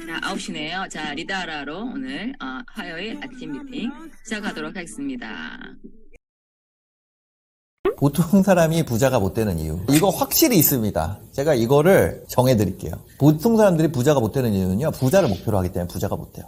자, 9시네요. 자, 리다라로 오늘 화요일 아침 미팅 시작하도록 하겠습니다. 보통 사람이 부자가 못 되는 이유. 이거 확실히 있습니다. 제가 이거를 정해드릴게요. 보통 사람들이 부자가 못 되는 이유는요, 부자를 목표로 하기 때문에 부자가 못 돼요.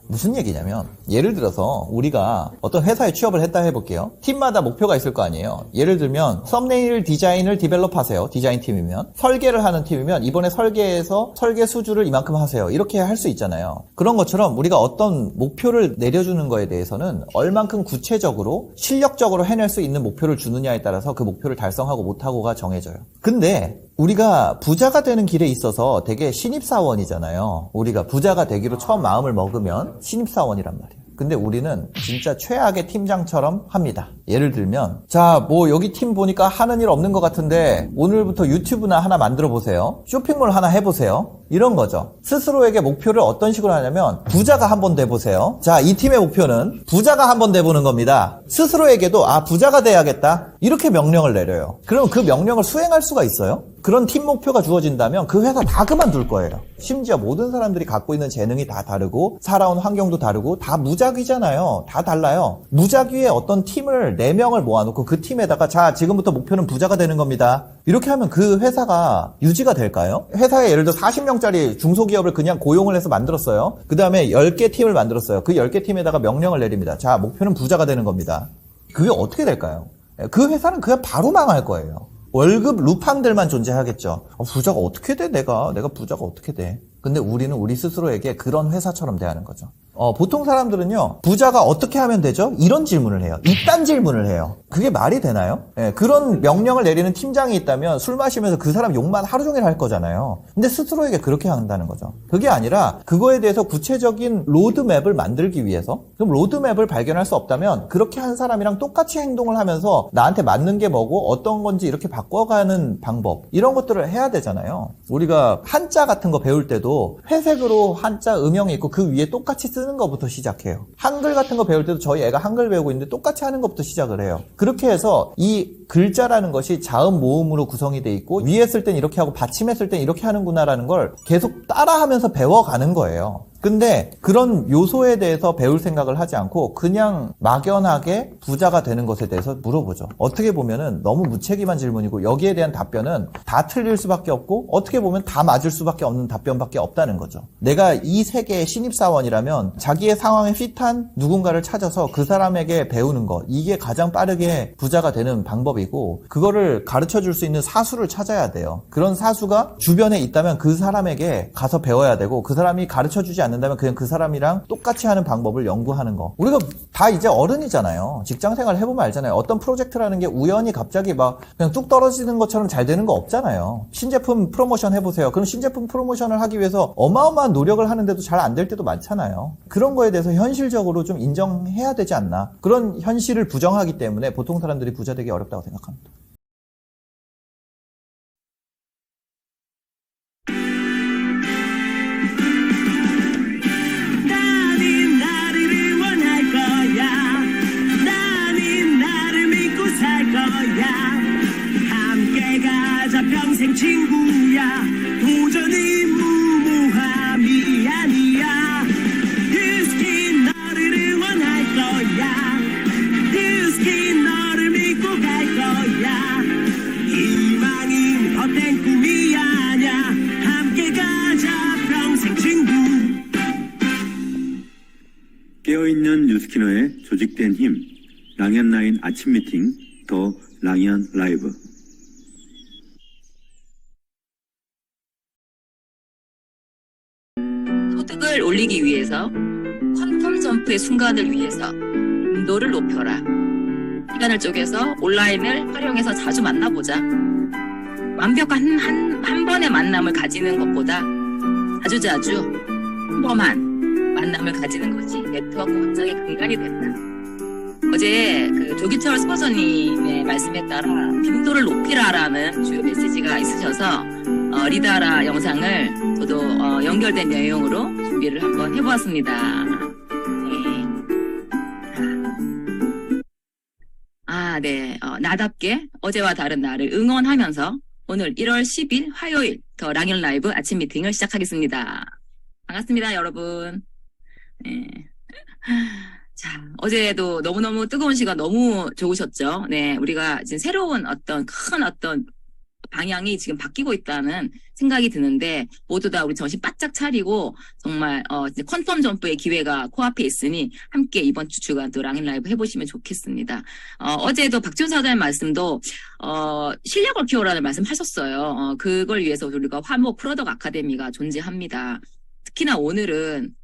무슨 얘기냐면, 예를 들어서 우리가 어떤 회사에 취업을 했다 해볼게요. 팀마다 목표가 있을 거 아니에요. 예를 들면 썸네일 디자인을 디벨롭 하세요. 디자인 팀이면. 설계를 하는 팀이면 이번에 설계에서 설계 수주를 이만큼 하세요. 이렇게 할 수 있잖아요. 그런 것처럼 우리가 어떤 목표를 내려주는 거에 대해서는 얼만큼 구체적으로 실력적으로 해낼 수 있는 목표를 주느냐에 따라서 그 목표를 달성하고 못하고가 정해져요. 근데 우리가 부자가 되는 길에 있어서 되게 신입사원이잖아요. 우리가 부자가 되기로 처음 마음을 먹으면 신입사원이란 말이에요. 근데 우리는 진짜 최악의 팀장처럼 합니다. 예를 들면, 자, 뭐 여기 팀 보니까 하는 일 없는 것 같은데 오늘부터 유튜브나 하나 만들어 보세요. 쇼핑몰 하나 해보세요. 이런 거죠. 스스로에게 목표를 어떤 식으로 하냐면, 부자가 한번 돼보세요. 자, 이 팀의 목표는 부자가 한번 돼보는 겁니다. 스스로에게도 부자가 돼야겠다. 이렇게 명령을 내려요. 그럼 그 명령을 수행할 수가 있어요? 그런 팀 목표가 주어진다면 그 회사 다 그만둘 거예요. 심지어 모든 사람들이 갖고 있는 재능이 다 다르고 살아온 환경도 다르고 다 무작위잖아요. 다 달라요. 무작위의 어떤 팀을 4명을 모아놓고 그 팀에다가 자, 지금부터 목표는 부자가 되는 겁니다. 이렇게 하면 그 회사가 유지가 될까요? 회사에 예를 들어 40명짜리 중소기업을 그냥 고용을 해서 만들었어요. 그 다음에 10개 팀을 만들었어요. 그 10개 팀에다가 명령을 내립니다. 자, 목표는 부자가 되는 겁니다. 그게 어떻게 될까요? 그 회사는 그냥 바로 망할 거예요. 월급 루팡들만 존재하겠죠. 부자가 어떻게 돼? 내가 부자가 어떻게 돼? 근데 우리는 우리 스스로에게 그런 회사처럼 대하는 거죠. 보통 사람들은요, 부자가 어떻게 하면 되죠? 이런 질문을 해요. 이딴 질문을 해요. 그게 말이 되나요? 그런 명령을 내리는 팀장이 있다면 술 마시면서 그 사람 욕만 하루 종일 할 거잖아요. 근데 스스로에게 그렇게 한다는 거죠. 그게 아니라 그거에 대해서 구체적인 로드맵을 만들기 위해서, 그럼 로드맵을 발견할 수 없다면 그렇게 한 사람이랑 똑같이 행동을 하면서 나한테 맞는 게 뭐고 어떤 건지 이렇게 바꿔가는 방법, 이런 것들을 해야 되잖아요. 우리가 한자 같은 거 배울 때도 회색으로 한자 음영이 있고 그 위에 똑같이 쓰는 것부터 시작해요. 한글 같은 거 배울 때도 저희 애가 한글 배우고 있는데 똑같이 하는 것부터 시작을 해요. 그렇게 해서 이 글자라는 것이 자음 모음으로 구성이 돼 있고 위에 쓸 땐 이렇게 하고 받침에 쓸 땐 이렇게 하는구나라는 걸 계속 따라하면서 배워가는 거예요. 근데 그런 요소에 대해서 배울 생각을 하지 않고 그냥 막연하게 부자가 되는 것에 대해서 물어보죠. 어떻게 보면은 너무 무책임한 질문이고 여기에 대한 답변은 다 틀릴 수밖에 없고 어떻게 보면 다 맞을 수밖에 없는 답변밖에 없다는 거죠. 내가 이 세계의 신입사원이라면 자기의 상황에 핏한 누군가를 찾아서 그 사람에게 배우는 것, 이게 가장 빠르게 부자가 되는 방법이고 그거를 가르쳐줄 수 있는 사수를 찾아야 돼요. 그런 사수가 주변에 있다면 그 사람에게 가서 배워야 되고 그 사람이 가르쳐주지 않는다면 그냥 그 사람이랑 똑같이 하는 방법을 연구하는 거. 우리가 다 이제 어른이잖아요. 직장생활 해보면 알잖아요. 어떤 프로젝트라는 게 우연히 갑자기 막 그냥 뚝 떨어지는 것처럼 잘 되는 거 없잖아요. 신제품 프로모션 해보세요. 그럼 신제품 프로모션을 하기 위해서 어마어마한 노력을 하는데도 잘 안 될 때도 많잖아요. 그런 거에 대해서 현실적으로 좀 인정해야 되지 않나. 그런 현실을 부정하기 때문에 보통 사람들이 부자 되기 어렵다고 생각합니다. 함께 가자 평생 친구야. 도전이 무모함이 아니야. 휴스킨 너를 응원할 거야. 휴스킨 너를 믿고 갈 거야. 희망인 헛된 꿈이 아냐. 함께 가자 평생 친구. 깨어있는 뉴스키너의 조직된 힘, 랑현라인 아침 미팅 더 랑현 라이브. 소득을 올리기 위해서 퀀텀 점프의 순간을 위해서 인도를 높여라. 시간을 쪼개서 온라인을 활용해서 자주 만나보자. 완벽한 한 번의 만남을 가지는 것보다 자주자주 평범한 만남을 가지는 것이 네트워크 확장의 근간이 된다. 어제 그 조기철 스포서님의 말씀에 따라 빈도를 높이라라는 주요 메시지가 있으셔서 리다라 영상을 저도 연결된 내용으로 준비를 한번 해보았습니다. 네. 네. 나답게 어제와 다른 나를 응원하면서 오늘 1월 10일 화요일 더 랑연 라이브 아침 미팅을 시작하겠습니다. 반갑습니다, 여러분. 네. 자, 어제도 너무너무 뜨거운 시간 너무 좋으셨죠? 네. 우리가 지금 새로운 큰 방향이 지금 바뀌고 있다는 생각이 드는데 모두 다 우리 정신 바짝 차리고 정말 이제 컨펌 점프의 기회가 코앞에 있으니 함께 이번 주간 또 랑인 라이브 해보시면 좋겠습니다. 어제도 박지훈 사장님 말씀도 실력을 키워라는 말씀하셨어요. 그걸 위해서 우리가 화목 프로덕트 아카데미가 존재합니다. 특히나 오늘은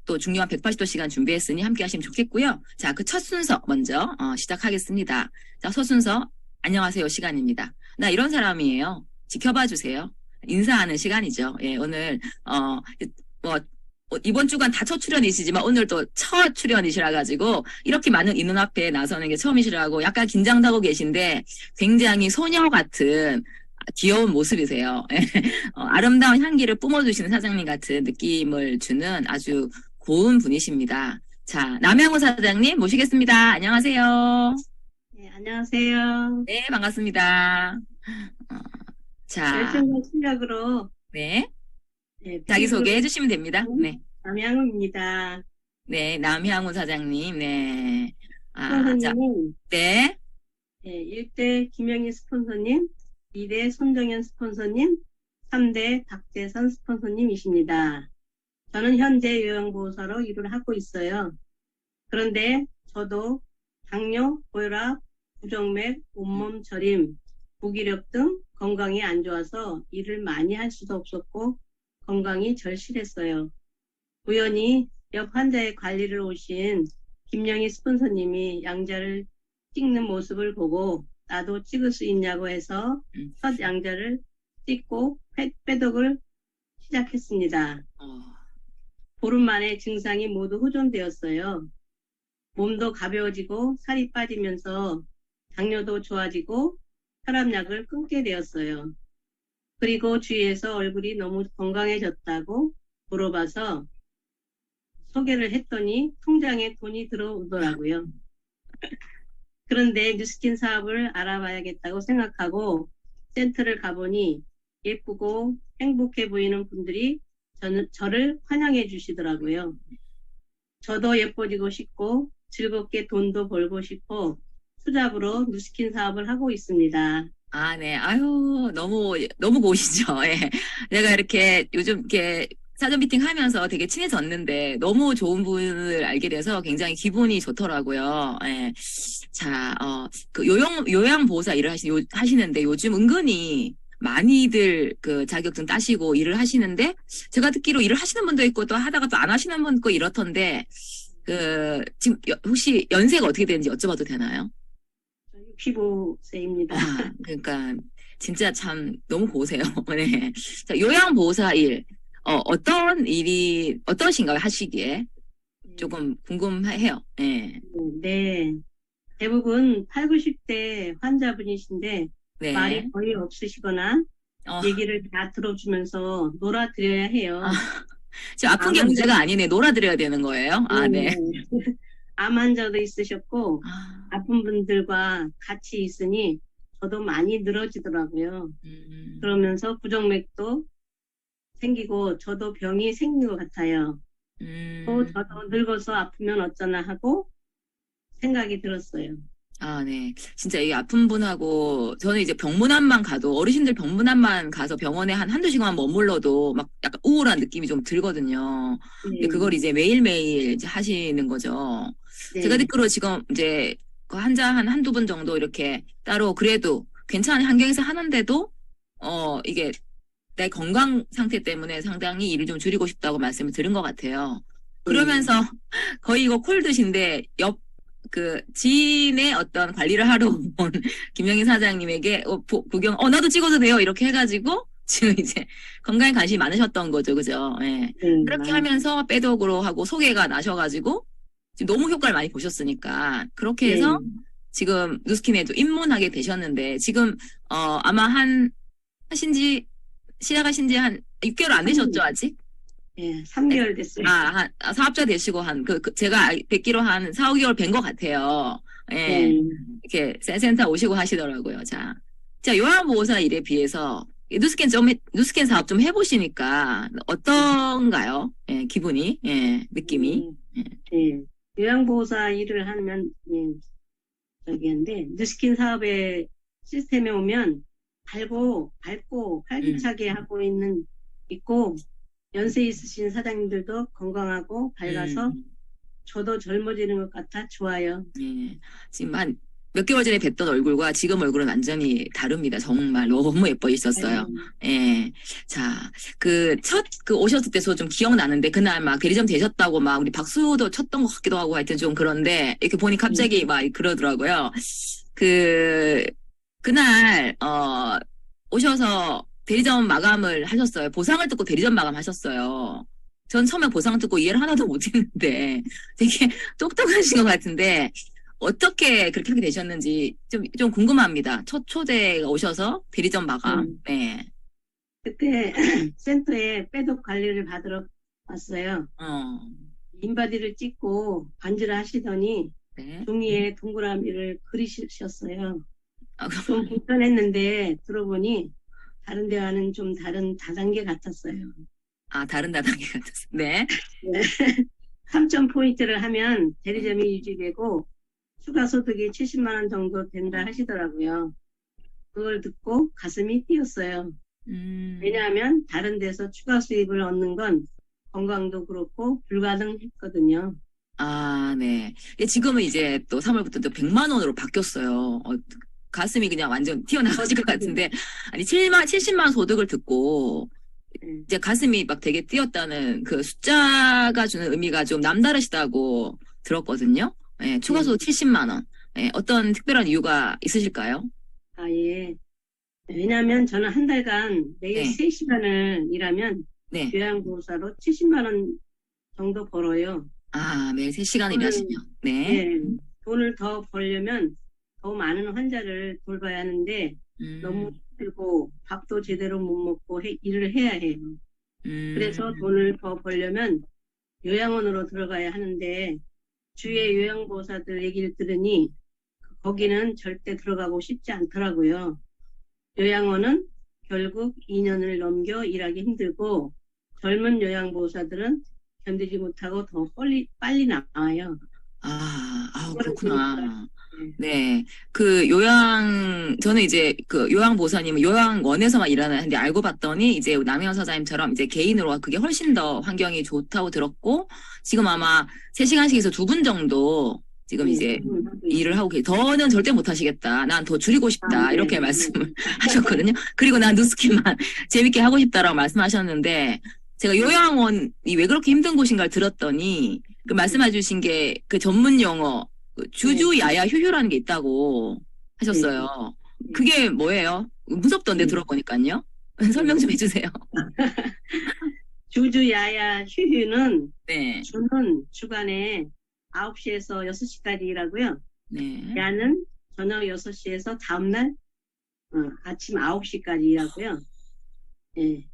또 중요한 180도 시간 준비했으니 함께 하시면 좋겠고요. 자, 그 첫 순서 먼저 시작하겠습니다. 자, 첫 순서 안녕하세요 시간입니다. 나 이런 사람이에요. 지켜봐 주세요. 인사하는 시간이죠. 예, 오늘 이번 주간 다 첫 출연이시지만 오늘 또 첫 출연이시라 가지고 이렇게 많은 인원 앞에 나서는 게 처음이시라고 약간 긴장하고 계신데 굉장히 소녀 같은 귀여운 모습이세요. 아름다운 향기를 뿜어주시는 사장님 같은 느낌을 주는 아주 고운 분이십니다. 자, 남양호 사장님 모시겠습니다. 안녕하세요. 네, 안녕하세요. 네, 반갑습니다. 자, 열정과 실력으로 네, 네, 자기소개 해주시면 됩니다. 네, 남양우입니다. 네, 남향우 사장님, 네. 자, 스폰서님은 네, 1대 김영희 스폰서님, 2대 손정현 스폰서님, 3대 박재선 스폰서님이십니다. 저는 현재 요양보호사로 일을 하고 있어요. 그런데 저도 당뇨, 고혈압, 부정맥, 온몸 저림, 무기력 등 건강이 안 좋아서 일을 많이 할 수도 없었고 건강이 절실했어요. 우연히 옆 환자의 관리를 오신 김영희 스폰서님이 양자를 찍는 모습을 보고 나도 찍을 수 있냐고 해서 첫 양자를 찍고 빼독을 시작했습니다. 보름 만에 증상이 모두 호전되었어요. 몸도 가벼워지고 살이 빠지면서 당뇨도 좋아지고 혈압약을 끊게 되었어요. 그리고 주위에서 얼굴이 너무 건강해졌다고 물어봐서 소개를 했더니 통장에 돈이 들어오더라고요. 그런데 뉴스킨 사업을 알아봐야겠다고 생각하고 센터를 가보니 예쁘고 행복해 보이는 분들이 저를 환영해 주시더라고요. 저도 예뻐지고 싶고 즐겁게 돈도 벌고 싶어 투잡으로 뉴스킨 사업을 하고 있습니다. 네, 아유, 너무 고우시죠. 예. 내가 이렇게 요즘 이렇게 사전 미팅 하면서 되게 친해졌는데 너무 좋은 분을 알게 돼서 굉장히 기분이 좋더라고요. 예. 자, 그 요양보호사 일을 하시는데 요즘 은근히 많이들 그 자격증 따시고 일을 하시는데 제가 듣기로 일을 하시는 분도 있고 또 하다가 또 안 하시는 분 있고 이렇던데 지금 혹시 연세가 어떻게 되는지 여쭤봐도 되나요? 65세입니다. 그러니까 진짜 참 너무 고우세요. 네. 자, 요양보호사 일 어떠신가요? 하시기에 조금 궁금해요. 네. 네. 대부분 8, 90대 환자분이신데 네. 말이 거의 없으시거나 얘기를 다 들어주면서 놀아드려야 해요. 지금 아픈 게 문제가 아니네. 놀아드려야 되는 거예요? 네. 암 환자도 있으셨고 아픈 분들과 같이 있으니 저도 많이 늘어지더라고요. 그러면서 부정맥도 생기고 저도 병이 생긴 것 같아요. 또 저도 늙어서 아프면 어쩌나 하고 생각이 들었어요. 네. 진짜 이 아픈 분하고, 저는 이제 병문안만 가도, 어르신들 병문안만 가서 병원에 한두 시간 머물러도 막 약간 우울한 느낌이 좀 들거든요. 네. 근데 그걸 이제 매일매일 이제 하시는 거죠. 네. 제가 듣기로 지금 이제 그 환자 한두 분 정도 이렇게 따로 그래도 괜찮은 환경에서 하는데도, 이게 내 건강 상태 때문에 상당히 일을 좀 줄이고 싶다고 말씀을 들은 것 같아요. 그러면서 거의 이거 콜드신데 지인의 어떤 관리를 하러 온 김영희 사장님에게 구경, 나도 찍어도 돼요. 이렇게 해가지고 지금 이제 건강에 관심이 많으셨던 거죠. 그죠? 예. 그렇게 하면서 빼독으로 하고 소개가 나셔가지고 지금 너무 효과를 많이 보셨으니까 그렇게 해서 지금 뉴스킨에도 입문하게 되셨는데 지금 아마 시작하신 지 한 6개월 안 되셨죠, 아직? 예, 3개월 됐어요. 사업자 되시고 제가 뵙기로 한 4, 5개월 뵌 것 같아요. 예, 이렇게 센터 오시고 하시더라고요. 자, 요양보호사 일에 비해서 이 누스캔 사업 좀 해보시니까 어떤가요? 예, 기분이, 예, 느낌이. 예. 요양보호사 일을 하면, 예, 저기인데, 누스킨 사업의 시스템에 오면 밝고, 활기차게 하고 있고, 연세 있으신 사장님들도 건강하고 밝아서 저도 젊어지는 것 같아 좋아요. 예, 지금 한 몇 개월 전에 뵀던 얼굴과 지금 얼굴은 완전히 다릅니다. 정말 너무 예뻐지셨어요. 예. 자, 오셨을 때 저 좀 기억나는데, 그날 막 대리점 되셨다고 막 우리 박수도 쳤던 것 같기도 하고 하여튼 좀 그런데, 이렇게 보니 갑자기 막 그러더라고요. 그날, 오셔서 대리점 마감을 하셨어요. 보상을 듣고 대리점 마감하셨어요. 전 처음에 보상 듣고 이해를 하나도 못했는데, 되게 똑똑하신 것 같은데, 어떻게 그렇게 하게 되셨는지 좀 궁금합니다. 첫 초대가 오셔서 대리점 마감. 네. 그때 센터에 빼독 관리를 받으러 왔어요. 인바디를 찍고 반지를 하시더니 네. 종이에 동그라미를 그리셨어요. 아, 좀 불편했는데 들어보니 다른 데와는 좀 다른 다단계 같았어요. 다른 다단계 같았어요. 네. 3,000포인트를 하면 대리점이 유지되고 추가 소득이 70만 원 정도 된다 하시더라고요. 그걸 듣고 가슴이 뛰었어요. 왜냐하면 다른 데서 추가 수입을 얻는 건 건강도 그렇고 불가능했거든요. 네. 지금은 이제 또 3월부터 또 100만 원으로 바뀌었어요. 가슴이 그냥 완전 튀어나오실 것 같은데, 아니, 70만 소득을 듣고, 이제 가슴이 막 되게 뛰었다는 그 숫자가 주는 의미가 좀 남다르시다고 들었거든요. 예, 추가 소득 70만 원. 예, 어떤 특별한 이유가 있으실까요? 예. 왜냐하면 저는 한 달간 매일 네. 3시간을 일하면 네. 요양보호사로 70만 원 정도 벌어요. 매일 3시간 일하시면. 네. 예. 돈을 더 벌려면 더 많은 환자를 돌봐야 하는데 너무 힘들고 밥도 제대로 못 먹고 일을 해야 해요. 그래서 돈을 더 벌려면 요양원으로 들어가야 하는데 주위의 요양보호사들 얘기를 들으니 거기는 절대 들어가고 싶지 않더라고요. 요양원은 결국 2년을 넘겨 일하기 힘들고 젊은 요양보호사들은 견디지 못하고 더 빨리 나와요. 그렇구나. 네. 저는 이제 요양보호사님은 요양원에서만 일하는데 알고 봤더니 이제 남혜원 사장님처럼 이제 개인으로 그게 훨씬 더 환경이 좋다고 들었고, 지금 아마 3시간씩 해서 2분 정도 지금 이제 일을 하고 더는 절대 못 하시겠다. 난 더 줄이고 싶다. 이렇게 말씀을 하셨거든요. 그리고 난 누스킨만 재밌게 하고 싶다라고 말씀하셨는데, 제가 요양원이 왜 그렇게 힘든 곳인가를 들었더니, 말씀해 주신 게 전문 용어, 주주야야 휴휴라는 게 있다고 하셨어요. 그게 뭐예요? 무섭던데 들어보니까요. 설명 좀 해주세요. 주주야야 휴휴는 네. 주는 주간에 9시에서 6시까지 일하고요. 네. 야는 저녁 6시에서 다음날 아침 9시까지 일하고요. 네.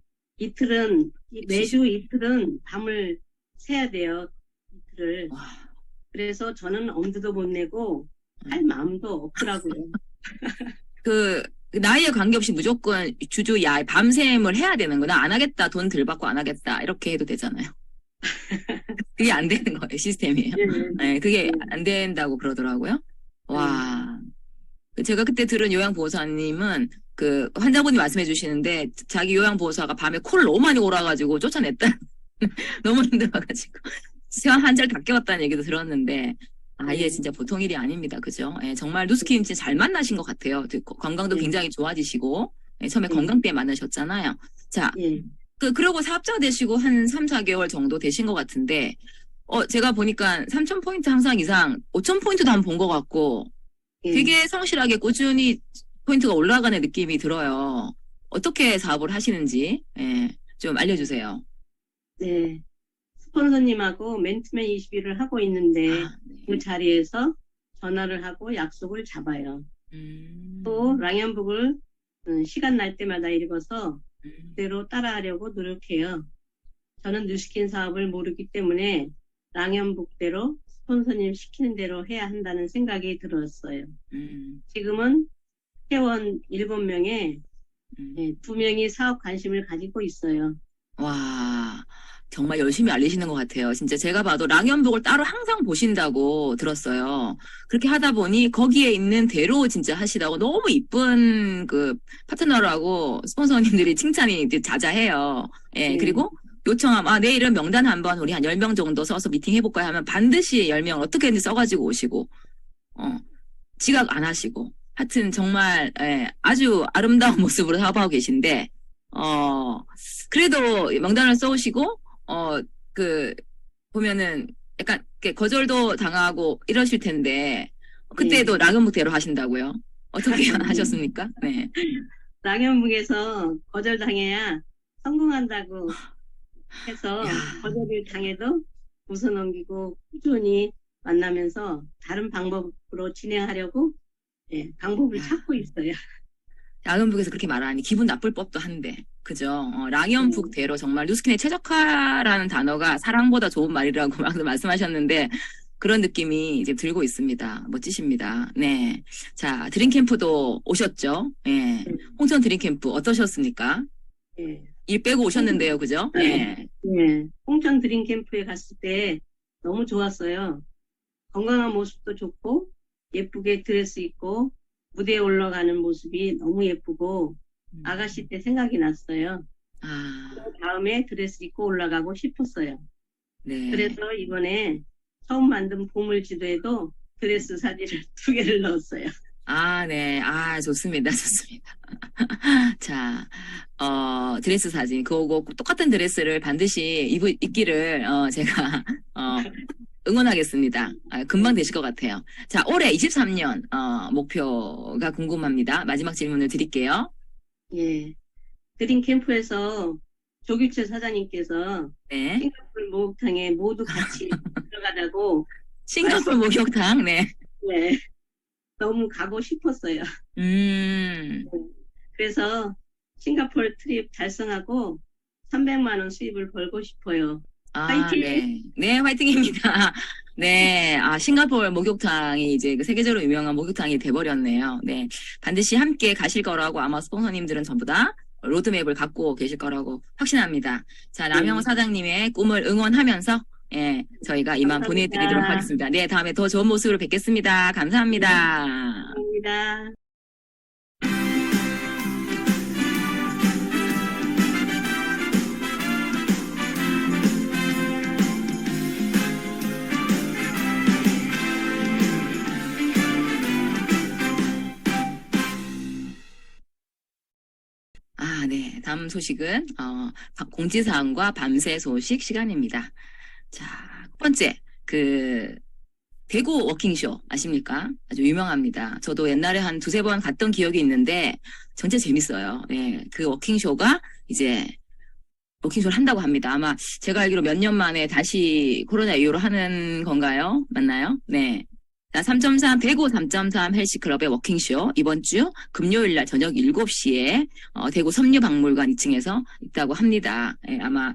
매주 이틀은 밤을 새야 돼요. 이틀을. 그래서 저는 엄두도 못 내고 할 마음도 없더라고요. 나이에 관계없이 무조건 밤샘을 해야 되는구나. 안 하겠다. 돈 덜 받고 안 하겠다. 이렇게 해도 되잖아요. 그게 안 되는 거예요. 시스템이에요. 네, 그게 안 된다고 그러더라고요. 와. 제가 그때 들은 요양보호사님은 환자분이 말씀해 주시는데 자기 요양보호사가 밤에 코를 너무 많이 골아가지고 쫓아냈다. 너무 힘들어가지고. 환자를 다 깨웠다는 얘기도 들었는데, 이게 진짜 보통 일이 아닙니다. 그죠? 예, 정말 누스킨 진짜 잘 만나신 것 같아요. 건강도 굉장히 좋아지시고, 처음에 건강 때문에 만나셨잖아요. 자, 그러고 사업자 되시고 한 3, 4개월 정도 되신 것 같은데, 제가 보니까 3,000포인트 항상 이상, 5,000포인트도 한 번 본 것 같고, 되게 성실하게 꾸준히 포인트가 올라가는 느낌이 들어요. 어떻게 사업을 하시는지, 좀 알려주세요. 네. 스폰서님하고 맨투맨 20일을 하고 있는데 그 자리에서 전화를 하고 약속을 잡아요. 또 랑연북을 시간 날 때마다 읽어서 그대로 따라하려고 노력해요. 저는 누스킨 사업을 모르기 때문에 랑연북대로 스폰서님 시키는 대로 해야 한다는 생각이 들었어요. 음, 지금은 회원 7명에 음. 2명이 사업 관심을 가지고 있어요. 와, 정말 열심히 알리시는 것 같아요. 진짜 제가 봐도 랑연복을 따로 항상 보신다고 들었어요. 그렇게 하다 보니 거기에 있는 대로 진짜 하시다고 너무 이쁜 그 파트너라고 스폰서님들이 칭찬이 이제 자자해요. 예, 네. 그리고 요청하면, 내일은 명단 한번 우리 한 10명 정도 써서 미팅 해볼까요? 하면 반드시 10명 어떻게든지 써가지고 오시고, 지각 안 하시고. 하여튼 정말, 아주 아름다운 모습으로 사업하고 계신데, 그래도 명단을 써오시고, 보면은 약간 이렇게 거절도 당하고 이러실 텐데, 그때도 락연묵대로 하신다고요? 어떻게 하셨습니까? 네. 랑연북에서 거절당해야 성공한다고 해서 야. 거절을 당해도 웃어넘기고 꾸준히 만나면서 다른 방법으로 진행하려고 방법을 찾고 있어요. 락연북에서 그렇게 말하니 기분 나쁠 법도 한데, 그죠? 락연북대로 정말 뉴스킨의 최적화라는 단어가 사랑보다 좋은 말이라고 막 말씀하셨는데, 그런 느낌이 이제 들고 있습니다. 멋지십니다. 네. 자, 드림캠프도 오셨죠? 예. 홍천 드림캠프 어떠셨습니까? 예. 일 빼고 오셨는데요, 그죠? 예. 네. 홍천 드림캠프에 갔을 때 너무 좋았어요. 건강한 모습도 좋고 예쁘게 드레스 입고 무대에 올라가는 모습이 너무 예쁘고 아가씨 때 생각이 났어요. 그 다음에 드레스 입고 올라가고 싶었어요. 네. 그래서 이번에 처음 만든 보물지도에도 드레스 사진을 2개를 넣었어요. 네. 좋습니다. 좋습니다. 자, 드레스 사진. 그거고 똑같은 드레스를 반드시 입기를, 제가, 응원하겠습니다. 금방 되실 것 같아요. 자, 올해 23년, 목표가 궁금합니다. 마지막 질문을 드릴게요. 예. 드림캠프에서 조규철 사장님께서 네. 싱가포르 목욕탕에 모두 같이 들어가자고 싱가포르 목욕탕, 네. 네. 너무 가고 싶었어요. 그래서 싱가포르 트립 달성하고 300만 원 수입을 벌고 싶어요. 화이팅! 네. 네, 화이팅입니다. 네. 싱가포르 목욕탕이 이제 그 세계적으로 유명한 목욕탕이 돼버렸네요. 네. 반드시 함께 가실 거라고 아마 스폰서님들은 전부 다 로드맵을 갖고 계실 거라고 확신합니다. 자, 남영호 사장님의 꿈을 응원하면서, 저희가 이만 감사합니다. 보내드리도록 하겠습니다. 네, 다음에 더 좋은 모습으로 뵙겠습니다. 감사합니다. 감사합니다. 네. 다음 소식은, 공지사항과 밤새 소식 시간입니다. 자, 첫 번째, 대구 워킹쇼 아십니까? 아주 유명합니다. 저도 옛날에 한 2-3번 갔던 기억이 있는데, 전체 재밌어요. 네. 그 워킹쇼가 이제, 워킹쇼를 한다고 합니다. 아마 제가 알기로 몇 년 만에 다시 코로나 이후로 하는 건가요? 맞나요? 네. 자, 3.3 대구 3.3 헬스클럽의 워킹쇼 이번 주 금요일 날 저녁 7시에 대구 섬유박물관 2층에서 있다고 합니다. 아마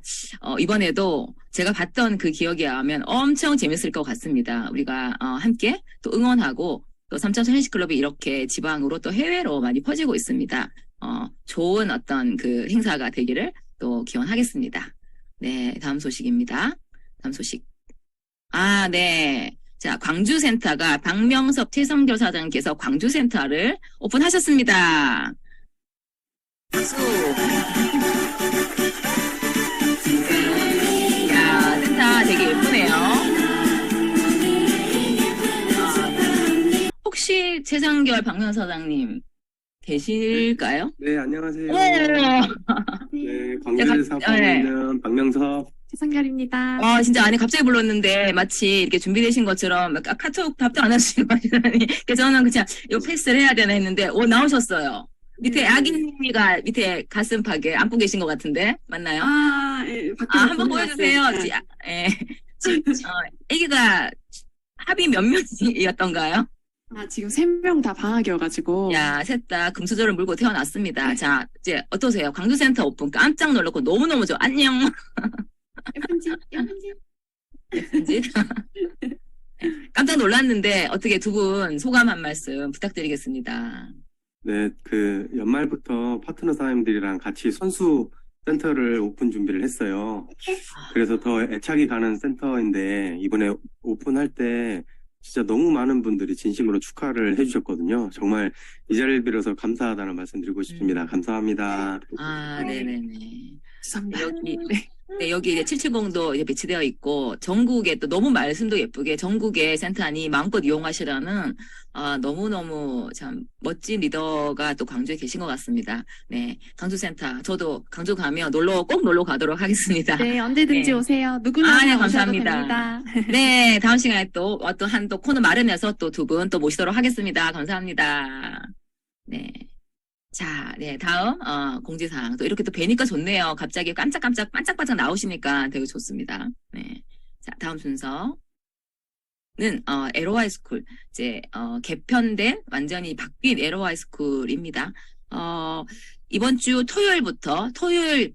이번에도 제가 봤던 그 기억에 의하면 엄청 재밌을 것 같습니다. 우리가 함께 또 응원하고 또 3.3 헬스클럽이 이렇게 지방으로 또 해외로 많이 퍼지고 있습니다. 좋은 어떤 그 행사가 되기를 또 기원하겠습니다. 네, 다음 소식입니다. 다음 소식. 네. 자, 광주센터가 박명섭 최성결 사장님께서 광주센터를 오픈하셨습니다. 박수. 야, 센터 되게 예쁘네요. 혹시 최성결 박명섭 사장님 계실까요? 네, 안녕하세요. 오! 네, 광주에서 사업하고 있는 박명섭. 최성결입니다. 진짜 안에 갑자기 불렀는데 마치 이렇게 준비되신 것처럼 카톡 답도 안 하시고 하시더니 그래서 저는 그냥 이거 패스를 해야 되나 했는데 밑에 네. 아기가 밑에 가슴팍에 안고 계신 것 같은데 맞나요? 예, 밖에서 한번 보여주세요. 보내왔어요. 아기가 합이 몇 명이었던가요? 지금 3명 다 방학이어가지고. 야, 셋 다 금수저를 물고 태어났습니다. 자, 이제 어떠세요? 광주센터 오픈 깜짝 놀랐고 너무너무 안녕. 예쁜지. 예쁜지? 깜짝 놀랐는데 어떻게 두 분 소감 한 말씀 부탁드리겠습니다. 네, 연말부터 파트너 사장님들이랑 같이 선수 센터를 오픈 준비를 했어요. 그래서 더 애착이 가는 센터인데, 이번에 오픈할 때 진짜 너무 많은 분들이 진심으로 축하를 해주셨거든요. 정말 이 자리를 빌어서 감사하다는 말씀 드리고 싶습니다. 감사합니다. 아, 네네네. 감사합니다. 여기, 네, 여기 이제 770도 이제 배치되어 있고, 전국에 또 너무 말씀도 예쁘게 전국의 센터니 마음껏 이용하시라는, 너무너무 참 멋진 리더가 또 광주에 계신 것 같습니다. 네. 강주센터. 저도 강주 가면 꼭 놀러 가도록 하겠습니다. 네, 언제든지 네. 오세요. 누구나 네, 다 오셔도 감사합니다. 됩니다. 네, 다음 시간에 또 어떤 또 코너 마련해서 또 두 분 또 모시도록 하겠습니다. 감사합니다. 네. 자, 네, 다음, 공지사항. 또 이렇게 또 뵈니까 좋네요. 갑자기 깜짝깜짝, 반짝반짝 나오시니까 되게 좋습니다. 네. 자, 다음 순서는, 에로하이 스쿨. 이제, 개편된, 완전히 바뀐 에로하이 스쿨입니다. 이번 주 토요일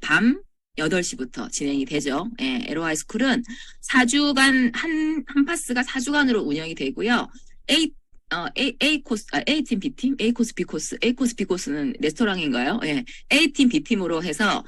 밤 8시부터 진행이 되죠. 예, 에로하이 스쿨은 4주간, 한 파스가 4주간으로 운영이 되고요. A 코스, A팀, B팀, A 코스, B 코스, A 코스, B 코스는 레스토랑인가요? 예. A팀, B팀으로 해서,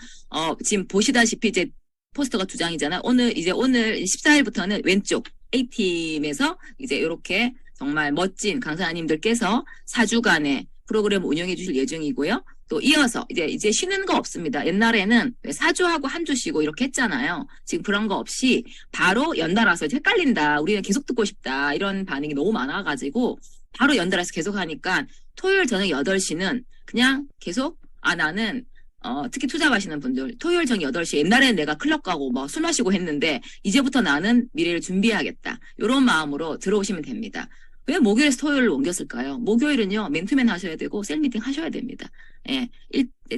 지금 보시다시피 이제 포스터가 2장이잖아. 오늘 14일부터는 왼쪽 A팀에서 이제 이렇게 정말 멋진 강사님들께서 4주간의 프로그램을 운영해 주실 예정이고요. 또 이어서 이제 쉬는 거 없습니다. 옛날에는 4주하고 한 주 쉬고 이렇게 했잖아요. 지금 그런 거 없이 바로 연달아서 헷갈린다. 우리는 계속 듣고 싶다. 이런 반응이 너무 많아가지고 바로 연달아서 계속 하니까 토요일 저녁 8시는 그냥 계속 나는 특히 투잡하시는 분들 토요일 저녁 8시 옛날에는 내가 클럽 가고 뭐 술 마시고 했는데 이제부터 나는 미래를 준비해야겠다. 이런 마음으로 들어오시면 됩니다. 왜 목요일에서 토요일로 옮겼을까요? 목요일은요, 맨투맨 하셔야 되고, 셀미팅 하셔야 됩니다. 예.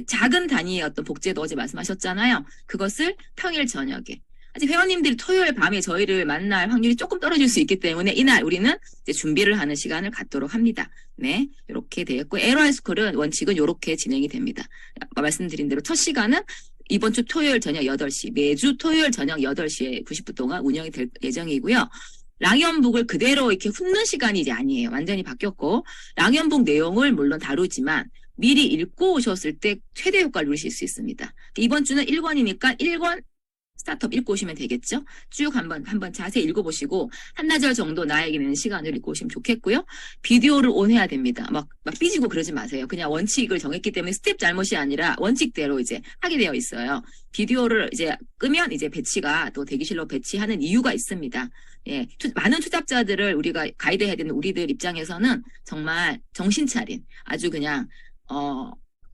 작은 단위의 어떤 복제도 어제 말씀하셨잖아요. 그것을 평일 저녁에. 아직 회원님들이 토요일 밤에 저희를 만날 확률이 조금 떨어질 수 있기 때문에 이날 우리는 이제 준비를 하는 시간을 갖도록 합니다. 네. 이렇게 되었고, 에로하이 스쿨은 원칙은 이렇게 진행이 됩니다. 아까 말씀드린 대로 첫 시간은 이번 주 토요일 저녁 8시, 매주 토요일 저녁 8시에 90분 동안 운영이 될 예정이고요. 랑연북을 그대로 이렇게 훑는 시간이 이제 아니에요. 완전히 바뀌었고, 랑연북 내용을 물론 다루지만 미리 읽고 오셨을 때 최대 효과를 누리실 수 있습니다. 이번 주는 1권이니까 1권 스타트업 읽고 오시면 되겠죠? 쭉 한번 자세히 읽어보시고, 한나절 정도 나에게 내는 시간을 읽고 오시면 좋겠고요. 비디오를 온해야 됩니다. 막 삐지고 그러지 마세요. 그냥 원칙을 정했기 때문에 스텝 잘못이 아니라 원칙대로 이제 하게 되어 있어요. 비디오를 이제 끄면 이제 배치가 또 대기실로 배치하는 이유가 있습니다. 예, 많은 투잡자들을 우리가 가이드해야 되는 우리들 입장에서는 정말 정신 차린 아주 그냥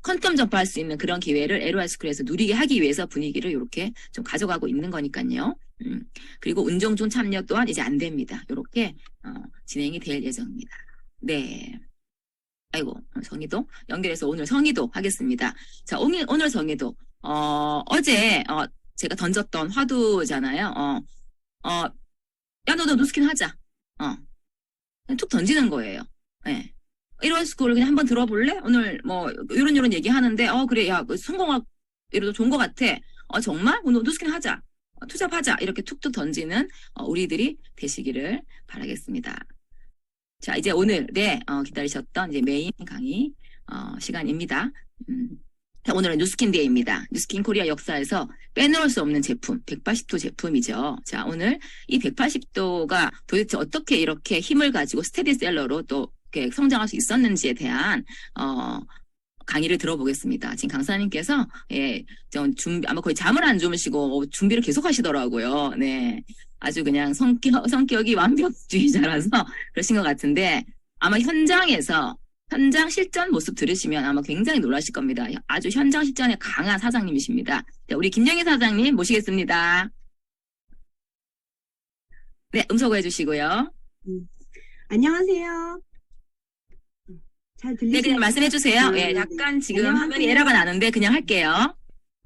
퀀텀 점프할 수 있는 그런 기회를 에로하이 스쿨에서 누리게 하기 위해서 분위기를 이렇게 좀 가져가고 있는 거니까요. 그리고 운정중 참여 또한 이제 안 됩니다. 이렇게 진행이 될 예정입니다. 네. 아이고, 성의도 연결해서 오늘 성의도 하겠습니다. 자, 오늘 성의도 어제 제가 던졌던 화두잖아요. 야, 너도 누스킨 하자. 그냥 툭 던지는 거예요. 네. 에로하이 스쿨을 그냥 한번 들어볼래? 오늘 뭐 이런 얘기 하는데 그래, 야, 이래도 좋은 것 같아. 정말? 오늘 누스킨 하자. 투잡하자. 이렇게 툭툭 던지는 우리들이 되시기를 바라겠습니다. 자, 이제 오늘 기다리셨던 이제 메인 강의 시간입니다. 자, 오늘은 뉴스킨 데이입니다. 뉴스킨 코리아 역사에서 빼놓을 수 없는 제품, 180도 제품이죠. 자, 오늘 이 180도가 도대체 어떻게 이렇게 힘을 가지고 스테디셀러로 또 이렇게 성장할 수 있었는지에 대한 강의를 들어보겠습니다. 지금 강사님께서 아마 거의 잠을 안 주무시고 준비를 계속 하시더라고요. 네, 아주 그냥 성격이 완벽주의자라서 그러신 것 같은데 아마 현장 실전 모습 들으시면 아마 굉장히 놀라실 겁니다. 아주 현장 실전에 강한 사장님이십니다. 자, 우리 김영희 사장님 모시겠습니다. 네, 음소거 해주시고요. 안녕하세요. 잘 들리세요? 네, 그냥 말씀해 주세요. 네, 예, 약간 지금 안녕하세요. 화면이 에러가 나는데 그냥 할게요.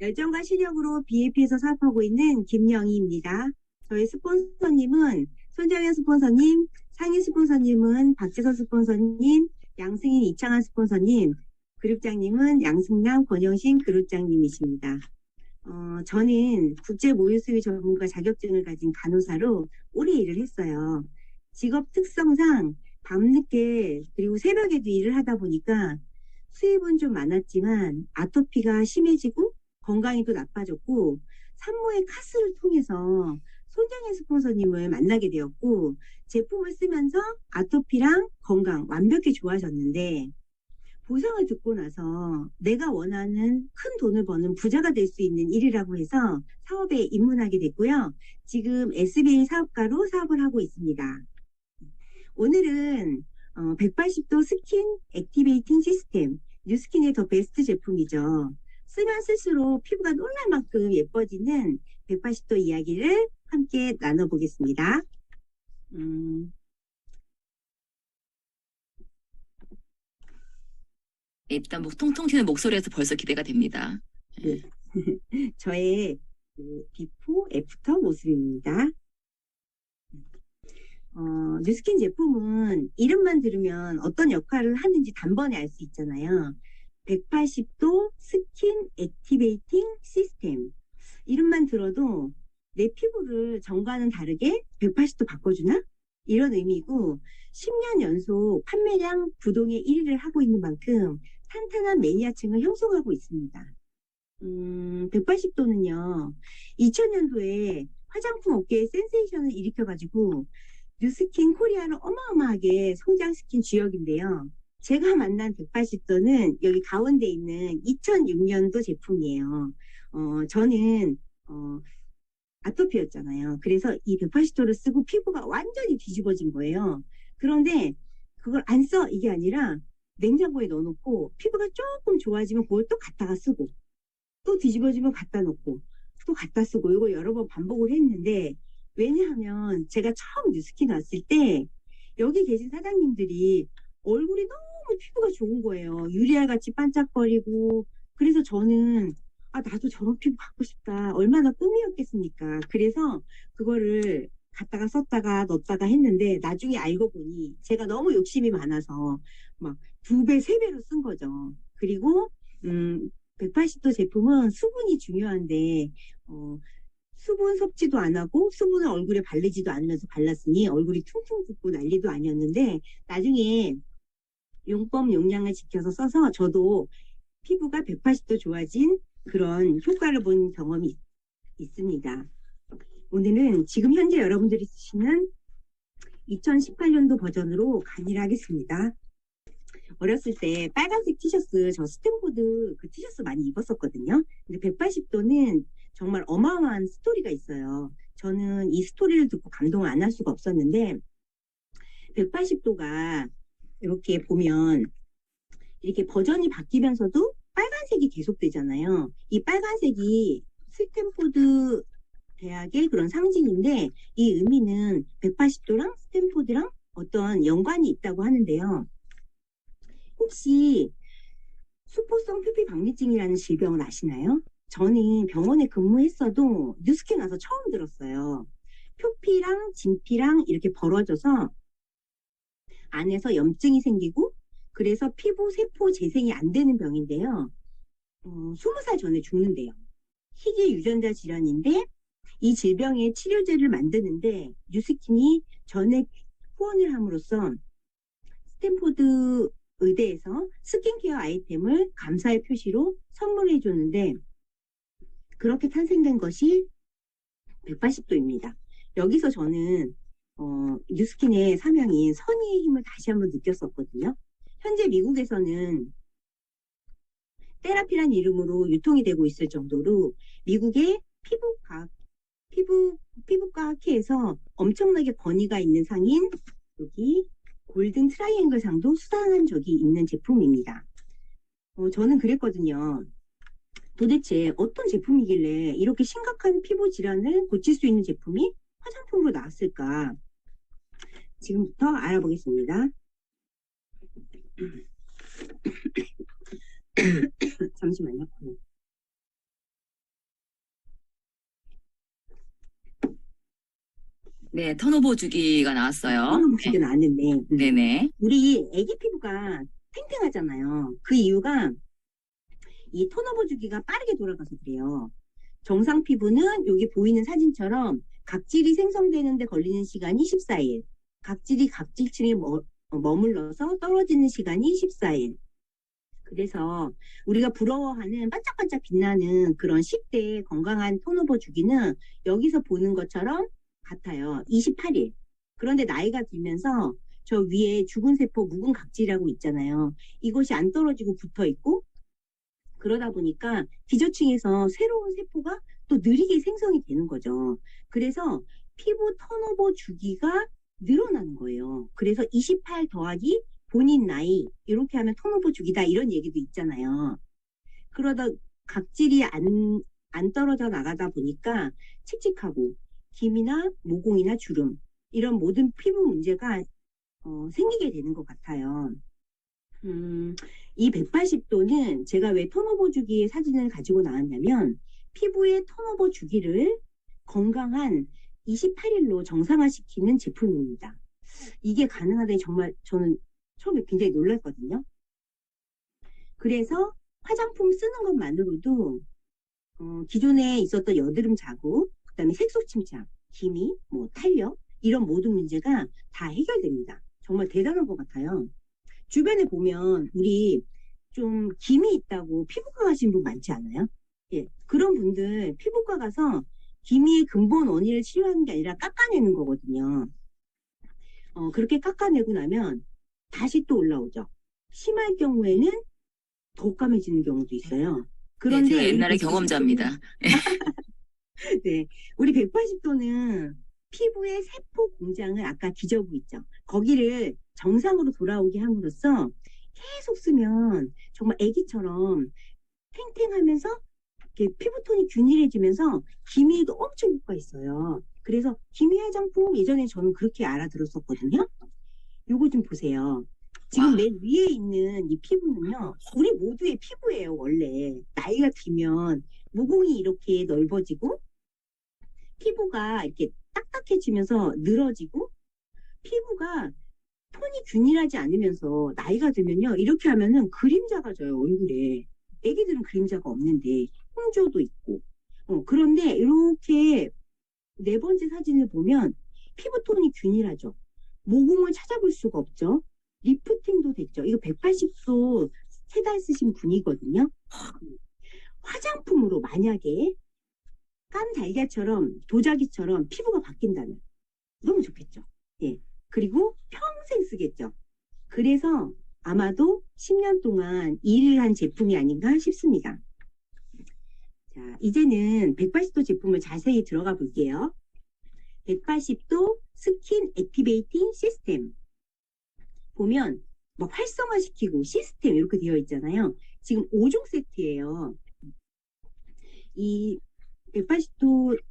열정과 실력으로 BAP에서 사업하고 있는 김영희입니다. 저희 스폰서님은 손정현 스폰서님, 상희 스폰서님은 박재선 스폰서님, 양승인 이창환 스폰서님, 그룹장님은 양승남 권영신 그룹장님이십니다. 저는 국제 모유 수유 전문가 자격증을 가진 간호사로 오래 일을 했어요. 직업 특성상 밤늦게 그리고 새벽에도 일을 하다 보니까 수입은 좀 많았지만 아토피가 심해지고 건강이 또 나빠졌고 산모의 카스를 통해서 손정혜 스폰서님을 만나게 되었고 제품을 쓰면서 아토피랑 건강 완벽히 좋아졌는데 보상을 듣고 나서 내가 원하는 큰 돈을 버는 부자가 될 수 있는 일이라고 해서 사업에 입문하게 됐고요. 지금 SBA 사업가로 사업을 하고 있습니다. 오늘은 180도 스킨 액티베이팅 시스템, 뉴스킨의 더 베스트 제품이죠. 쓰면 쓸수록 피부가 놀랄 만큼 예뻐지는 180도 이야기를 함께 나눠보겠습니다. 일단 뭐 통통 튀는 목소리에서 벌써 기대가 됩니다. 네. 저의 비포, 애프터 모습입니다. 뉴스킨 제품은 이름만 들으면 어떤 역할을 하는지 단번에 알 수 있잖아요. 180도 스킨 액티베이팅 시스템. 이름만 들어도 내 피부를 전과는 다르게 180도 바꿔주나? 이런 의미고 10년 연속 판매량 부동의 1위를 하고 있는 만큼 탄탄한 매니아층을 형성하고 있습니다. 180도는요, 2000년도에 화장품 업계에 센세이션을 일으켜가지고 뉴스킨 코리아를 어마어마하게 성장시킨 주역인데요. 제가 만난 180도는 여기 가운데 있는 2006년도 제품이에요. 저는 아토피였잖아요. 그래서 이 180도를 쓰고 피부가 완전히 뒤집어진 거예요. 그런데 그걸 안 써 이게 아니라 냉장고에 넣어놓고 피부가 조금 좋아지면 그걸 또 갖다가 쓰고 또 뒤집어지면 갖다 놓고 또 갖다 쓰고 이거 여러 번 반복을 했는데 왜냐하면 제가 처음 뉴스킨 왔을 때 여기 계신 사장님들이 얼굴이 너무 피부가 좋은 거예요. 유리알같이 반짝거리고 그래서 저는 나도 저런 피부 갖고 싶다. 얼마나 꿈이었겠습니까. 그래서 그거를 갖다가 썼다가 넣었다가 했는데 나중에 알고 보니 제가 너무 욕심이 많아서 막 2배, 3배로 쓴 거죠. 그리고 180도 제품은 수분이 중요한데 수분 섭취도 안 하고 수분을 얼굴에 바르지도 않으면서 발랐으니 얼굴이 퉁퉁 붓고 난리도 아니었는데 나중에 용법 용량을 지켜서 써서 저도 피부가 180도 좋아진 그런 효과를 본 경험이 있습니다. 오늘은 지금 현재 여러분들이 쓰시는 2018년도 버전으로 강의를 하겠습니다. 어렸을 때 빨간색 티셔츠, 저 스탠포드 그 티셔츠 많이 입었었거든요. 근데 180도는 정말 어마어마한 스토리가 있어요. 저는 이 스토리를 듣고 감동을 안 할 수가 없었는데 180도가 이렇게 보면 이렇게 버전이 바뀌면서도 빨간색이 계속되잖아요. 이 빨간색이 스탠포드 대학의 그런 상징인데 이 의미는 180도랑 스탠포드랑 어떤 연관이 있다고 하는데요. 혹시 수포성 표피박리증이라는 질병을 아시나요? 저는 병원에 근무했어도 뉴스킨 와서 처음 들었어요. 표피랑 진피랑 이렇게 벌어져서 안에서 염증이 생기고 그래서 피부 세포 재생이 안 되는 병인데요. 20살 전에 죽는데요. 희귀 유전자 질환인데 이 질병의 치료제를 만드는데 뉴스킨이 전액 후원을 함으로써 스탠포드 의대에서 스킨케어 아이템을 감사의 표시로 선물해 줬는데 그렇게 탄생된 것이 180도입니다. 여기서 저는 뉴스킨의 사명인 선의의 힘을 다시 한번 느꼈었거든요. 현재 미국에서는 테라피란 이름으로 유통이 되고 있을 정도로 미국의 피부과학회에서 엄청나게 권위가 있는 상인 여기 골든 트라이앵글 상도 수상한 적이 있는 제품입니다. 저는 그랬거든요. 도대체 어떤 제품이길래 이렇게 심각한 피부 질환을 고칠 수 있는 제품이 화장품으로 나왔을까? 지금부터 알아보겠습니다. 잠시만요. 네, 턴오버 주기가 나왔어요. 주기가 나왔는데 네네. 우리 애기 피부가 탱탱하잖아요. 그 이유가 이 턴오버 주기가 빠르게 돌아가서 그래요. 정상 피부는 여기 보이는 사진처럼 각질이 생성되는데 걸리는 시간이 14일. 각질이 각질층에 머물러서 떨어지는 시간이 14일. 그래서 우리가 부러워하는 반짝반짝 빛나는 그런 10대 건강한 턴오버 주기는 여기서 보는 것처럼 같아요. 28일. 그런데 나이가 들면서 저 위에 죽은 세포 묵은 각질이라고 있잖아요. 이것이 안 떨어지고 붙어 있고 그러다 보니까 기저층에서 새로운 세포가 또 느리게 생성이 되는 거죠. 그래서 피부 턴오버 주기가 늘어나는 거예요. 그래서 28 더하기 본인 나이 이렇게 하면 턴오버 주기다 이런 얘기도 있잖아요. 그러다 각질이 안 떨어져 나가다 보니까 칙칙하고 기미나 모공이나 주름 이런 모든 피부 문제가 생기게 되는 것 같아요. 이 180도는 제가 왜 턴오버 주기의 사진을 가지고 나왔냐면 피부의 턴오버 주기를 건강한 28일로 정상화시키는 제품입니다. 이게 가능하다니 정말 저는 처음에 굉장히 놀랐거든요. 그래서 화장품 쓰는 것만으로도 기존에 있었던 여드름 자국, 그다음에 색소 침착, 기미, 탄력 이런 모든 문제가 다 해결됩니다. 정말 대단한 것 같아요. 주변에 보면 우리 좀 기미 있다고 피부과 가신 분 많지 않아요? 예, 그런 분들 피부과 가서 기미의 근본 원인을 치료하는 게 아니라 깎아내는 거거든요. 그렇게 깎아내고 나면 다시 또 올라오죠. 심할 경우에는 더 까매지는 경우도 있어요. 그런데 제가 옛날에 경험자입니다. 네, 우리 180도는 피부의 세포 공장을 아까 기저부 있죠. 거기를 정상으로 돌아오게 함으로써 계속 쓰면 정말 아기처럼 탱탱하면서 이렇게 피부톤이 균일해지면서 기미에도 엄청 효과가 있어요. 그래서 기미 화장품 예전에 저는 그렇게 알아들었었거든요. 요거 좀 보세요. 지금 맨 위에 있는 이 피부는요. 우리 모두의 피부예요. 원래 나이가 들면 모공이 이렇게 넓어지고 피부가 이렇게 딱딱해지면서 늘어지고 피부가 톤이 균일하지 않으면서 나이가 들면요. 이렇게 하면은 그림자가 져요. 얼굴에. 애기들은 그림자가 없는데 홍조도 있고 그런데 이렇게 네 번째 사진을 보면 피부톤이 균일하죠. 모공을 찾아볼 수가 없죠. 리프팅도 됐죠. 이거 180도 3달 쓰신 분이거든요. 화장품으로 만약에 깐 달걀처럼 도자기처럼 피부가 바뀐다면 너무 좋겠죠. 예. 그리고 평생 쓰겠죠. 그래서 아마도 10년 동안 일을 한 제품이 아닌가 싶습니다. 자, 이제는 180도 제품을 자세히 들어가 볼게요. 180도 스킨 액티베이팅 시스템. 보면 활성화시키고 시스템 이렇게 되어 있잖아요. 지금 5종 세트예요. 이 180도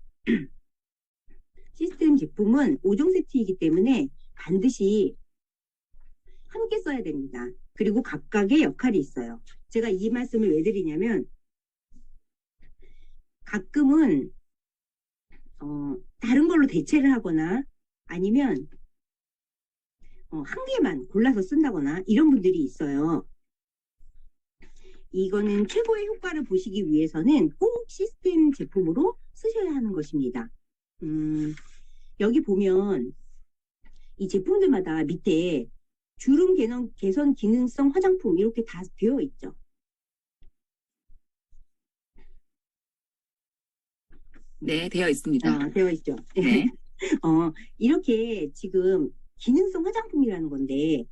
시스템 제품은 5종 세트이기 때문에 반드시 함께 써야 됩니다. 그리고 각각의 역할이 있어요. 제가 이 말씀을 왜 드리냐면 가끔은 다른 걸로 대체를 하거나 아니면 한 개만 골라서 쓴다거나 이런 분들이 있어요. 이거는 최고의 효과를 보시기 위해서는 꼭 시스템 제품으로 쓰셔야 하는 것입니다. 여기 보면 이 제품들마다 밑에 주름 개선 기능성 화장품 이렇게 다 되어 있죠. 네, 되어 있습니다. 되어 있죠. 네. 이렇게 지금 기능성 화장품이라는 건데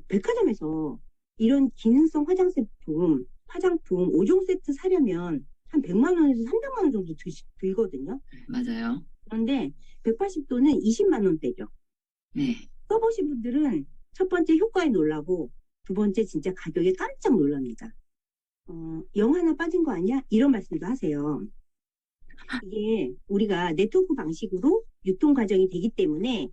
백화점에서 이런 기능성 화장품 5종 세트 사려면 한 100만 원에서 300만 원 정도 들거든요. 맞아요. 그런데 180도는 20만 원대죠. 네. 써보신 분들은 첫 번째 효과에 놀라고 두 번째 진짜 가격에 깜짝 놀랍니다. 영 하나 빠진 거 아니야? 이런 말씀도 하세요. 이게 우리가 네트워크 방식으로 유통 과정이 되기 때문에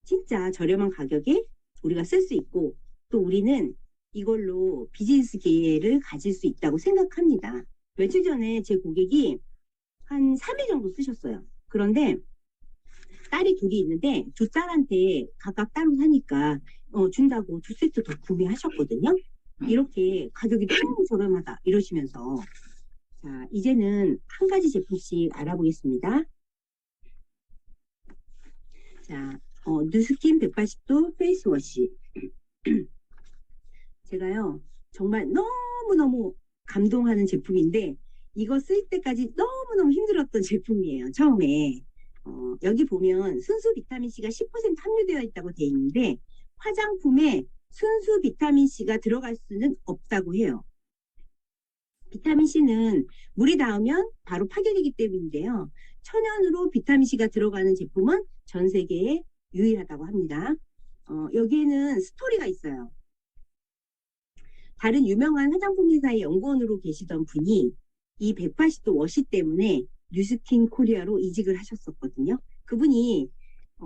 진짜 저렴한 가격에 우리가 쓸 수 있고 또 우리는 이걸로 비즈니스 기회를 가질 수 있다고 생각합니다. 며칠 전에 제 고객이 한 3일 정도 쓰셨어요. 그런데 딸이 둘이 있는데 두 딸한테 각각 따로 사니까 준다고 2세트 더 구매하셨거든요. 이렇게 가격이 너무 저렴하다 이러시면서 자, 이제는 한 가지 제품씩 알아보겠습니다. 자, 누스킨 180도 페이스워시. 제가요, 정말 너무너무 감동하는 제품인데, 이거 쓸 때까지 너무너무 힘들었던 제품이에요, 처음에. 여기 보면 순수 비타민C가 10% 함유되어 있다고 되어 있는데, 화장품에 순수 비타민C가 들어갈 수는 없다고 해요. 비타민C는 물이 닿으면 바로 파괴되기 때문인데요. 천연으로 비타민C가 들어가는 제품은 전 세계에 유일하다고 합니다. 여기에는 스토리가 있어요. 다른 유명한 화장품 회사의 연구원으로 계시던 분이 이 180도 워시 때문에 뉴스킨 코리아로 이직을 하셨었거든요. 그분이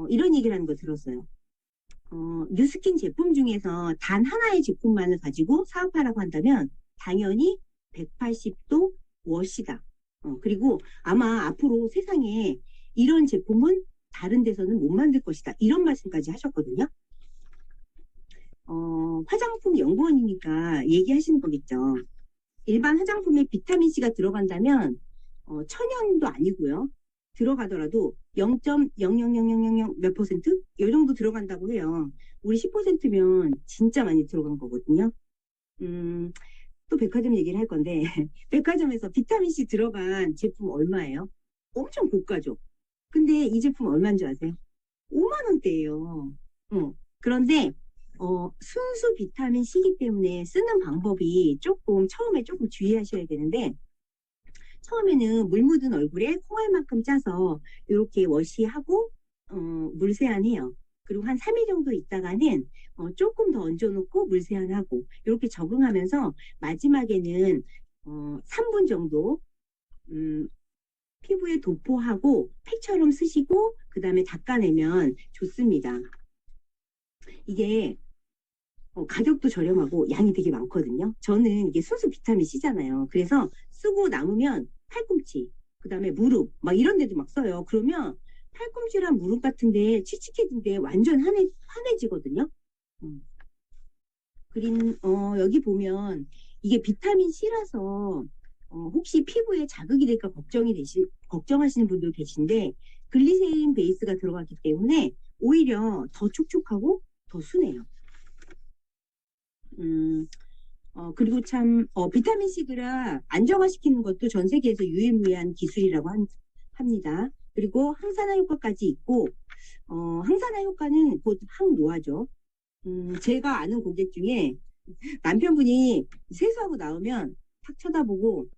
이런 얘기를 하는 거 들었어요. 뉴스킨 제품 중에서 단 하나의 제품만을 가지고 사업하라고 한다면 당연히 180도 워시다. 그리고 아마 앞으로 세상에 이런 제품은 다른 데서는 못 만들 것이다. 이런 말씀까지 하셨거든요. 화장품 연구원이니까 얘기하시는 거겠죠. 일반 화장품에 비타민C가 들어간다면 천연도 아니고요. 들어가더라도 0.00000 몇 퍼센트? 이 정도 들어간다고 해요. 우리 10%면 진짜 많이 들어간 거거든요. 또 백화점 얘기를 할 건데 백화점에서 비타민C 들어간 제품 얼마예요? 엄청 고가죠. 근데 이 제품 얼마인 줄 아세요? 5만 원대예요. 그런데 순수 비타민C이기 때문에 쓰는 방법이 처음에 조금 주의하셔야 되는데, 처음에는 물 묻은 얼굴에 콩알만큼 짜서 이렇게 워시하고 물 세안해요. 그리고 한 3일 정도 있다가는 조금 더 얹어놓고 물 세안하고 이렇게 적응하면서 마지막에는 3분 정도 피부에 도포하고 팩처럼 쓰시고 그 다음에 닦아내면 좋습니다. 이게 가격도 저렴하고 양이 되게 많거든요. 저는 이게 순수 비타민C잖아요. 그래서 쓰고 남으면 팔꿈치, 그 다음에 무릎 막 이런 데도 막 써요. 그러면 팔꿈치랑 무릎 같은데 칙칙해진데 완전 환해지거든요. 여기 보면 이게 비타민C라서 혹시 피부에 자극이 될까 걱정하시는 분들 계신데, 글리세린 베이스가 들어가기 때문에 오히려 더 촉촉하고 더 순해요. 그리고 참 비타민C가 안정화시키는 것도 전 세계에서 유일무이한 기술이라고 합니다. 그리고 항산화 효과까지 있고, 항산화 효과는 곧 항노화죠. 제가 아는 고객 중에 남편분이 세수하고 나오면 탁 쳐다보고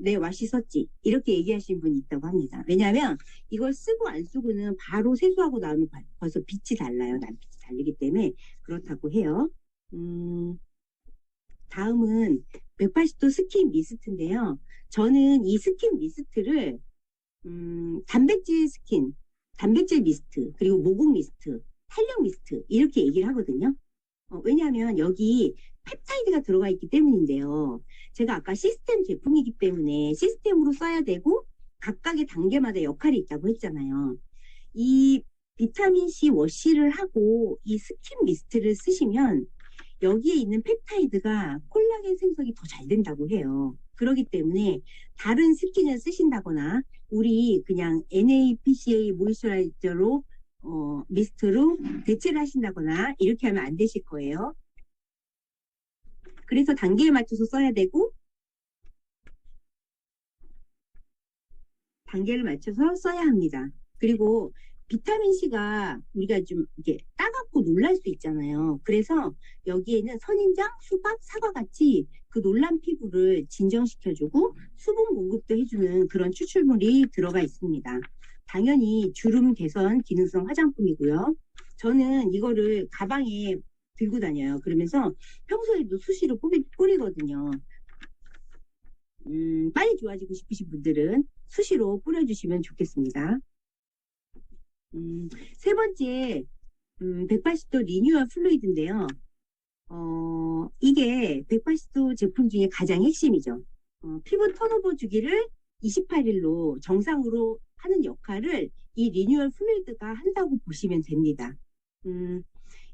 내 와시 썼지 이렇게 얘기하시는 분이 있다고 합니다. 왜냐하면 이걸 쓰고 안 쓰고는 바로 세수하고 나오면 벌써 빛이 달라요. 남빛이 다르기 때문에 그렇다고 해요. 다음은 180도 스킨 미스트인데요. 저는 이 스킨 미스트를 단백질 미스트, 그리고 모공 미스트, 탄력 미스트 이렇게 얘기를 하거든요. 왜냐하면 여기 펩타이드가 들어가 있기 때문인데요. 제가 아까 시스템 제품이기 때문에 시스템으로 써야 되고 각각의 단계마다 역할이 있다고 했잖아요. 이 비타민C 워시를 하고 이 스킨 미스트를 쓰시면 여기에 있는 펩타이드가 콜라겐 생성이 더 잘 된다고 해요. 그렇기 때문에 다른 스킨을 쓰신다거나 우리 그냥 NAPCA 모이스처라이저로 미스트로 대체를 하신다거나 이렇게 하면 안 되실 거예요. 그래서 단계에 맞춰서 써야 되고 단계를 맞춰서 써야 합니다. 그리고 비타민C가 우리가 좀 이렇게 따갑고 놀랄 수 있잖아요. 그래서 여기에는 선인장, 수박, 사과 같이 그 놀란 피부를 진정시켜주고 수분 공급도 해주는 그런 추출물이 들어가 있습니다. 당연히 주름 개선 기능성 화장품이고요. 저는 이거를 가방에 들고 다녀요. 그러면서 평소에도 수시로 뿌리거든요. 빨리 좋아지고 싶으신 분들은 수시로 뿌려주시면 좋겠습니다. 세 번째, 180도 리뉴얼 플루이드인데요. 이게 180도 제품 중에 가장 핵심이죠. 피부 턴오버 주기를 28일로 정상으로 하는 역할을 이 리뉴얼 플루이드가 한다고 보시면 됩니다.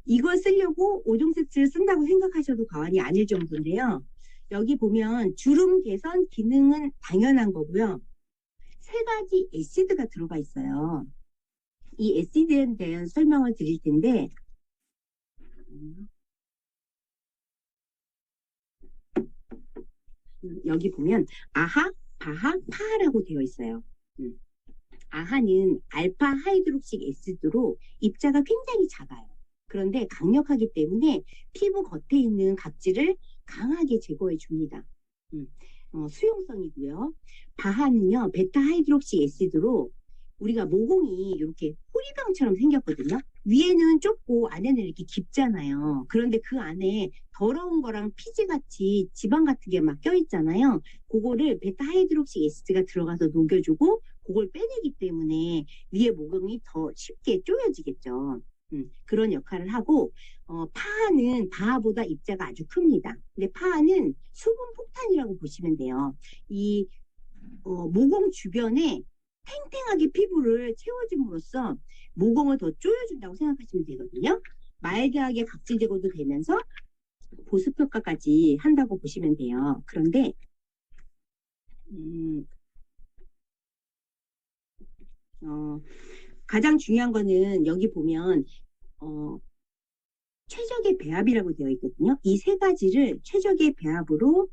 이걸 쓰려고 5종 세트를 쓴다고 생각하셔도 과언이 아닐 정도인데요. 여기 보면 주름 개선 기능은 당연한 거고요. 3가지 애시드가 들어가 있어요. 이 에시드에 대한 설명을 드릴 텐데, 여기 보면 아하, 바하, 파라고 되어 있어요. 아하는 알파 하이드록식 에시드로 입자가 굉장히 작아요. 그런데 강력하기 때문에 피부 겉에 있는 각질을 강하게 제거해 줍니다. 수용성이고요. 바하는요, 베타 하이드록식 에시드로 우리가 모공이 이렇게 호리병처럼 생겼거든요. 위에는 좁고 안에는 이렇게 깊잖아요. 그런데 그 안에 더러운 거랑 피지같이 지방 같은 게 막 껴있잖아요. 그거를 베타 하이드록식 에시드가 들어가서 녹여주고 그걸 빼내기 때문에 위에 모공이 더 쉽게 쪼여지겠죠. 그런 역할을 하고, 파하는 바하보다 입자가 아주 큽니다. 근데 파하는 수분 폭탄이라고 보시면 돼요. 이 모공 주변에 탱탱하게 피부를 채워줌으로써 모공을 더 조여준다고 생각하시면 되거든요. 마일드하게 각질 제거도 되면서 보습 효과까지 한다고 보시면 돼요. 그런데 가장 중요한 거는 여기 보면 최적의 배합이라고 되어 있거든요. 이 세 가지를 최적의 배합으로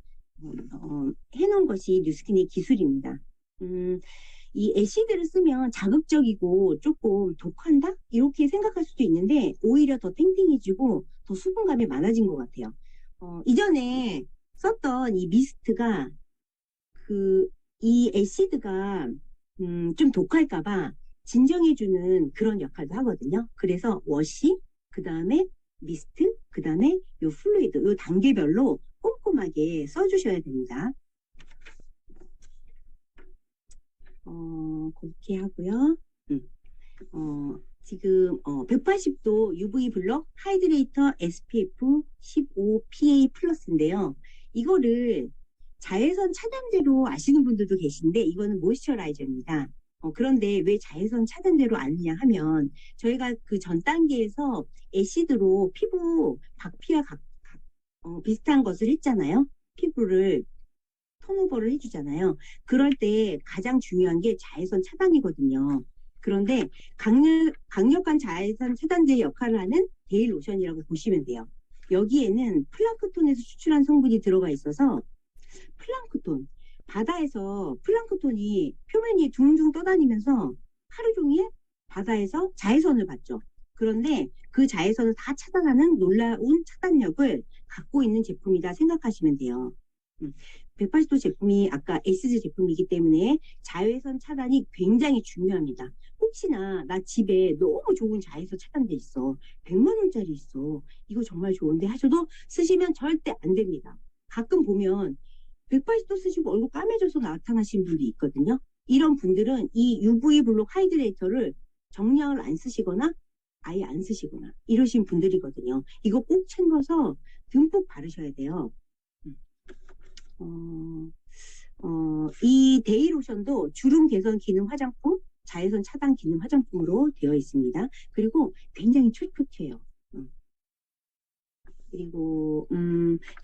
해놓은 것이 뉴스킨의 기술입니다. 이 애시드를 쓰면 자극적이고 조금 독한다? 이렇게 생각할 수도 있는데 오히려 더 탱탱해지고 더 수분감이 많아진 것 같아요. 이전에 썼던 이 미스트가 이 애시드가 좀 독할까봐 진정해주는 그런 역할도 하거든요. 그래서 워시, 그 다음에 미스트, 그 다음에 요 플루이드, 요 단계별로 꼼꼼하게 써주셔야 됩니다. 그렇게 하고요. 지금 180도 UV 블록 하이드레이터 SPF 15 PA 플러스인데요. 이거를 자외선 차단제로 아시는 분들도 계신데 이거는 모이스처라이저입니다. 그런데 왜 자외선 차단제로 아느냐 하면 저희가 그 전 단계에서 애시드로 피부 박피와 비슷한 것을 했잖아요. 피부를 톤오버를 해주잖아요. 그럴 때 가장 중요한 게 자외선 차단이거든요. 그런데 강력한 자외선 차단제 역할을 하는 데일 로션이라고 보시면 돼요. 여기에는 플랑크톤에서 추출한 성분이 들어가 있어서 플랑크톤, 바다에서 플랑크톤이 표면 위에 둥둥 떠다니면서 하루 종일 바다에서 자외선을 받죠. 그런데 그 자외선을 다 차단하는 놀라운 차단력을 갖고 있는 제품이다 생각하시면 돼요. 180도 제품이 아까 에시드 제품이기 때문에 자외선 차단이 굉장히 중요합니다. 혹시나 나 집에 너무 좋은 자외선 차단제 있어. 100만 원짜리 있어. 이거 정말 좋은데 하셔도 쓰시면 절대 안 됩니다. 가끔 보면 180도 쓰시고 얼굴 까매져서 나타나신 분들이 있거든요. 이런 분들은 이 UV 블록 하이드레이터를 정량을 안 쓰시거나 아예 안 쓰시거나 이러신 분들이거든요. 이거 꼭 챙겨서 듬뿍 바르셔야 돼요. 이 데이로션도 주름 개선 기능 화장품, 자외선 차단 기능 화장품으로 되어 있습니다. 그리고 굉장히 촉촉해요. 그리고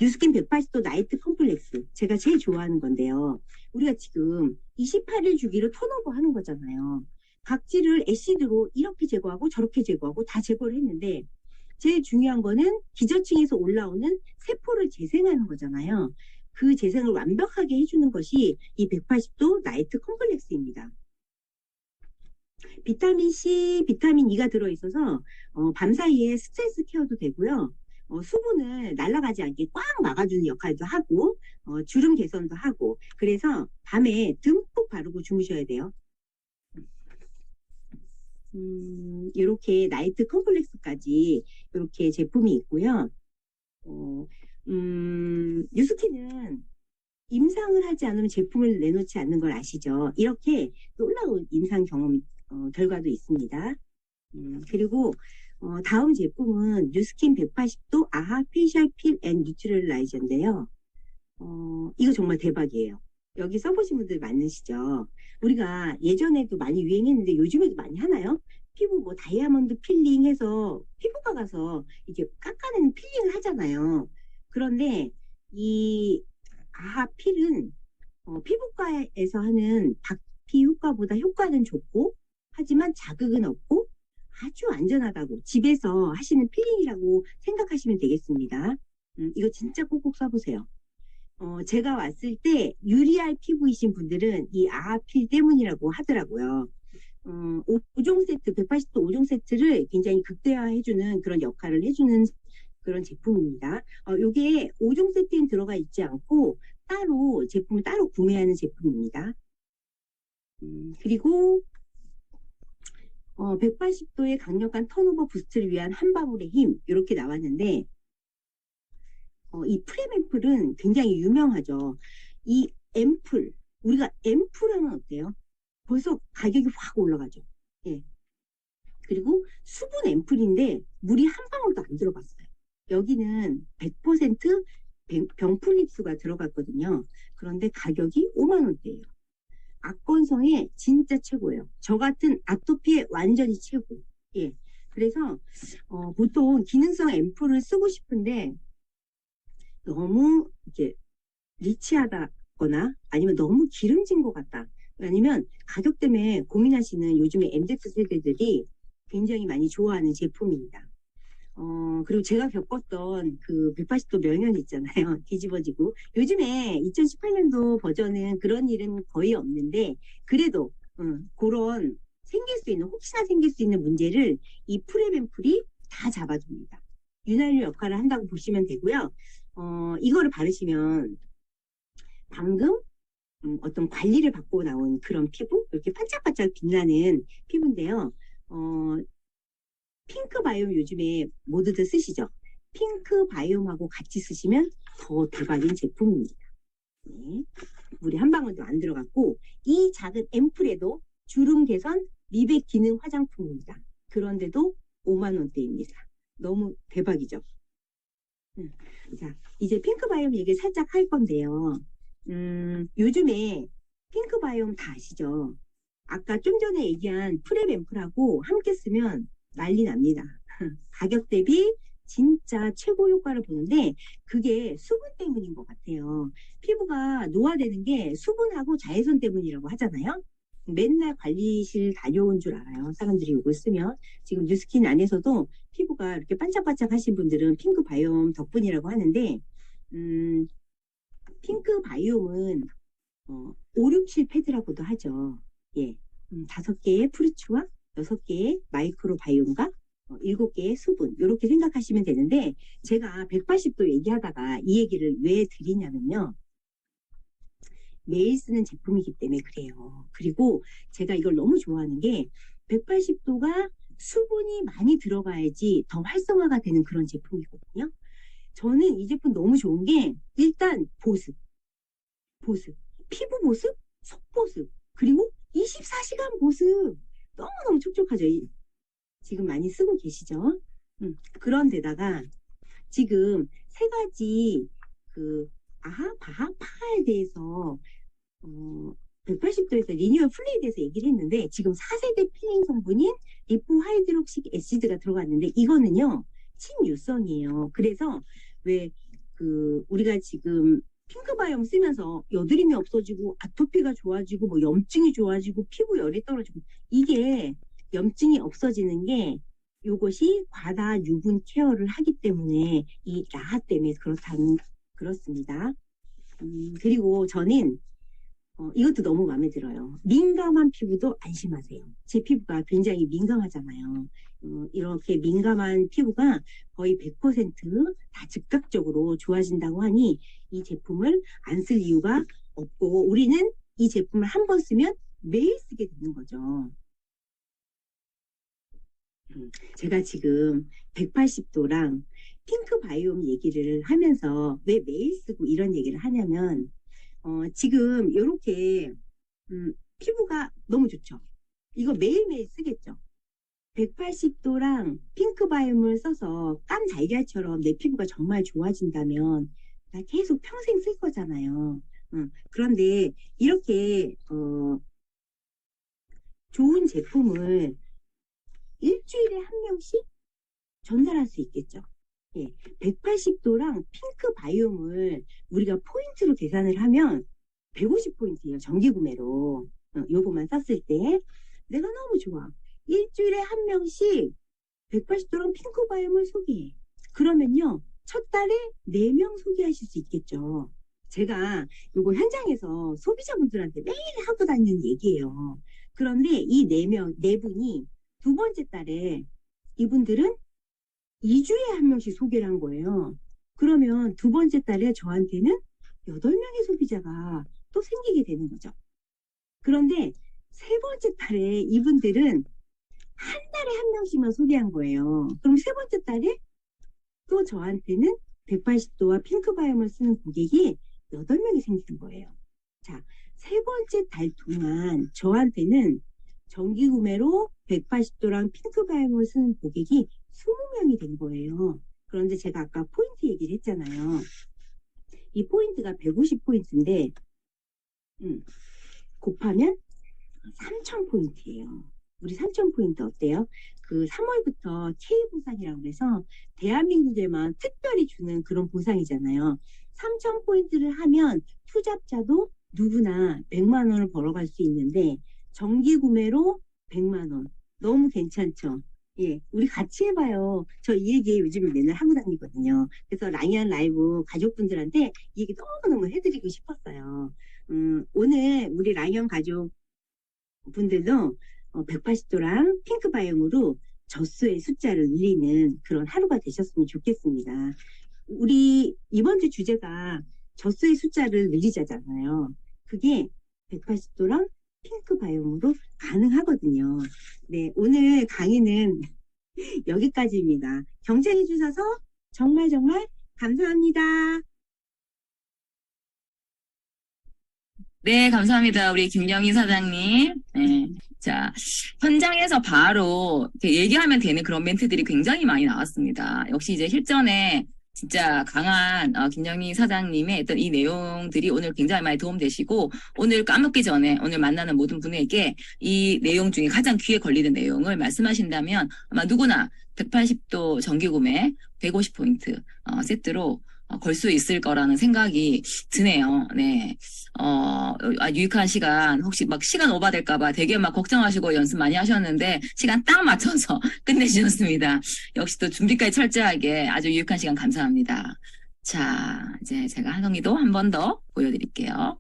뉴스킨 180도 나이트 컴플렉스 제가 제일 좋아하는 건데요. 우리가 지금 28일 주기로 턴오버 하는 거잖아요. 각질을 애시드로 이렇게 제거하고 저렇게 제거하고 다 제거를 했는데 제일 중요한 거는 기저층에서 올라오는 세포를 재생하는 거잖아요. 그 재생을 완벽하게 해주는 것이 이 180도 나이트 컴플렉스입니다. 비타민 C, 비타민 E가 들어있어서 밤사이에 스트레스 케어도 되고요. 수분을 날아가지 않게 꽉 막아주는 역할도 하고 주름 개선도 하고 그래서 밤에 듬뿍 바르고 주무셔야 돼요. 이렇게 나이트 컴플렉스까지 이렇게 제품이 있고요. 뉴스킨은 임상을 하지 않으면 제품을 내놓지 않는 걸 아시죠? 이렇게 놀라운 임상 경험 결과도 있습니다. 그리고 다음 제품은 뉴스킨 180도 아하 페이셜 필 앤 뉴트럴라이저인데요. 이거 정말 대박이에요. 여기 써보신 분들 많으시죠? 우리가 예전에도 많이 유행했는데 요즘에도 많이 하나요? 피부 뭐 다이아몬드 필링 해서 피부과 가서 이렇게 깎아내는 필링을 하잖아요. 그런데 이 아하 필은 피부과에서 하는 박피 효과보다 효과는 좋고 하지만 자극은 없고 아주 안전하다고 집에서 하시는 필링이라고 생각하시면 되겠습니다. 이거 진짜 꼭꼭 써보세요. 제가 왔을 때 유리알 피부이신 분들은 이 아필 때문이라고 하더라고요. 5종 세트, 180도 5종 세트를 굉장히 극대화해주는 그런 역할을 해주는 그런 제품입니다. 요게 5종 세트엔 들어가 있지 않고 따로 제품을 따로 구매하는 제품입니다. 그리고 180도의 강력한 턴오버 부스트를 위한 한 방울의 힘 이렇게 나왔는데 이 프렘 앰플은 굉장히 유명하죠. 이 앰플 우리가 앰플 하면 어때요? 벌써 가격이 확 올라가죠. 예. 그리고 수분 앰플인데 물이 한 방울도 안 들어갔어요. 여기는 100% 병풀립수가 들어갔거든요. 그런데 가격이 5만 원대예요. 악건성에 진짜 최고예요. 저 같은 아토피에 완전히 최고. 예. 그래서 보통 기능성 앰플을 쓰고 싶은데 너무 이렇게 리치하다거나 아니면 너무 기름진 것 같다. 아니면 가격 때문에 고민하시는 요즘에 MZ 세대들이 굉장히 많이 좋아하는 제품입니다. 그리고 제가 겪었던 그 180도 명연 있잖아요. 뒤집어지고. 요즘에 2018년도 버전은 그런 일은 거의 없는데, 그래도, 그런 혹시나 생길 수 있는 문제를 이 프렘 앰플이 다 잡아줍니다. 윤활유 역할을 한다고 보시면 되고요. 이거를 바르시면 방금 어떤 관리를 받고 나온 그런 피부? 이렇게 반짝반짝 빛나는 피부인데요. 핑크 바이옴 요즘에 모두들 쓰시죠? 핑크 바이옴하고 같이 쓰시면 더 대박인 제품입니다. 네. 물이 한 방울도 안 들어갔고, 이 작은 앰플에도 주름 개선, 미백 기능 화장품입니다. 그런데도 5만 원대입니다. 너무 대박이죠? 자, 이제 핑크 바이옴 얘기 살짝 할 건데요. 요즘에 핑크 바이옴 다 아시죠? 아까 좀 전에 얘기한 프렘 앰플하고 함께 쓰면 난리 납니다. 가격 대비 진짜 최고 효과를 보는데 그게 수분 때문인 것 같아요. 피부가 노화되는 게 수분하고 자외선 때문이라고 하잖아요. 맨날 관리실 다녀온 줄 알아요. 사람들이 이걸 쓰면. 지금 뉴스킨 안에서도 피부가 이렇게 반짝반짝 하신 분들은 핑크 바이옴 덕분이라고 하는데 핑크 바이옴은 5, 6, 7 패드라고도 하죠. 예. 5개의 프루츠와 6개의 마이크로 바이옴과 7개의 수분 이렇게 생각하시면 되는데 제가 180도 얘기하다가 이 얘기를 왜 드리냐면요. 매일 쓰는 제품이기 때문에 그래요. 그리고 제가 이걸 너무 좋아하는 게 180도가 수분이 많이 들어가야지 더 활성화가 되는 그런 제품이거든요. 저는 이 제품 너무 좋은 게 일단 보습, 피부 보습, 속 보습, 그리고 24시간 보습 너무너무 촉촉하죠. 지금 많이 쓰고 계시죠? 그런데다가 지금 3가지 그 아하, 바하, 파에 대해서 180도에서 리뉴얼 플레이에 대해서 얘기를 했는데 지금 4세대 필링 성분인 리포하이드록식 애시드가 들어갔는데 이거는요 친유성이에요. 그래서 왜 우리가 지금 핑크바이옴 쓰면서 여드름이 없어지고 아토피가 좋아지고 뭐 염증이 좋아지고 피부열이 떨어지고 이게 염증이 없어지는 게 이것이 과다 유분 케어를 하기 때문에 이 라하 때문에 그렇습니다. 그리고 저는 이것도 너무 마음에 들어요. 민감한 피부도 안심하세요. 제 피부가 굉장히 민감하잖아요. 이렇게 민감한 피부가 거의 100%다 즉각적으로 좋아진다고 하니 이 제품을 안 쓸 이유가 없고 우리는 이 제품을 한 번 쓰면 매일 쓰게 되는 거죠. 제가 지금 180도랑 핑크 바이옴 얘기를 하면서 왜 매일 쓰고 이런 얘기를 하냐면 지금 이렇게 피부가 너무 좋죠. 이거 매일매일 쓰겠죠. 180도랑 핑크 바이옴을 써서 깜 달걀처럼 내 피부가 정말 좋아진다면 나 계속 평생 쓸 거잖아요. 그런데 이렇게 좋은 제품을 일주일에 한 명씩 전달할 수 있겠죠. 예, 180도랑 핑크 바이옴을 우리가 포인트로 계산을 하면 150포인트예요. 정기 구매로. 요거만 샀을 때 내가 너무 좋아. 일주일에 한 명씩 180도랑 핑크바이옴을 소개해. 그러면요, 첫 달에 4명 소개하실 수 있겠죠. 제가 이거 현장에서 소비자분들한테 매일 하고 다니는 얘기예요. 그런데 이 4명, 4분이 두 번째 달에 이분들은 2주에 한 명씩 소개를 한 거예요. 그러면 두 번째 달에 저한테는 8명의 소비자가 또 생기게 되는 거죠. 그런데 세 번째 달에 이분들은 한 달에 한 명씩만 소개한 거예요. 그럼 세 번째 달에 또 저한테는 180도와 핑크바이옴을 쓰는 고객이 8명이 생기는 거예요. 자, 세 번째 달 동안 저한테는 정기 구매로 180도랑 핑크바이옴을 쓰는 고객이 20명이 된 거예요. 그런데 제가 아까 포인트 얘기를 했잖아요. 이 포인트가 150포인트인데 곱하면 3,000포인트예요. 우리 3,000포인트 어때요? 그 3월부터 K보상이라고 해서 대한민국에만 특별히 주는 그런 보상이잖아요. 3,000포인트를 하면 투잡자도 누구나 100만 원을 벌어갈 수 있는데 정기 구매로 100만 원. 너무 괜찮죠? 예, 우리 같이 해봐요. 저 이 얘기 요즘에 맨날 하고 다니거든요. 그래서 랑이안 라이브 가족분들한테 이 얘기 너무너무 해드리고 싶었어요. 오늘 우리 랑이안 가족분들도 180도랑 핑크바이옴으로 젖소의 숫자를 늘리는 그런 하루가 되셨으면 좋겠습니다. 우리 이번 주 주제가 젖소의 숫자를 늘리자잖아요. 그게 180도랑 핑크바이옴으로 가능하거든요. 네, 오늘 강의는 여기까지입니다. 경청해 주셔서 정말 감사합니다. 네, 감사합니다. 우리 김영희 사장님. 네. 자, 현장에서 바로 이렇게 얘기하면 되는 그런 멘트들이 굉장히 많이 나왔습니다. 역시 이제 실전에 진짜 강한 김영희 사장님의 어떤 이 내용들이 오늘 굉장히 많이 도움되시고, 오늘 까먹기 전에 오늘 만나는 모든 분에게 이 내용 중에 가장 귀에 걸리는 내용을 말씀하신다면 아마 누구나 180도 정기구매 150포인트 세트로 걸 수 있을 거라는 생각이 드네요. 네. 유익한 시간, 혹시 막 시간 오버될까봐 되게 막 걱정하시고 연습 많이 하셨는데, 시간 딱 맞춰서 끝내주셨습니다. 역시 또 준비까지 철저하게 아주 유익한 시간 감사합니다. 자, 이제 제가 한송이도 한 번 더 보여드릴게요.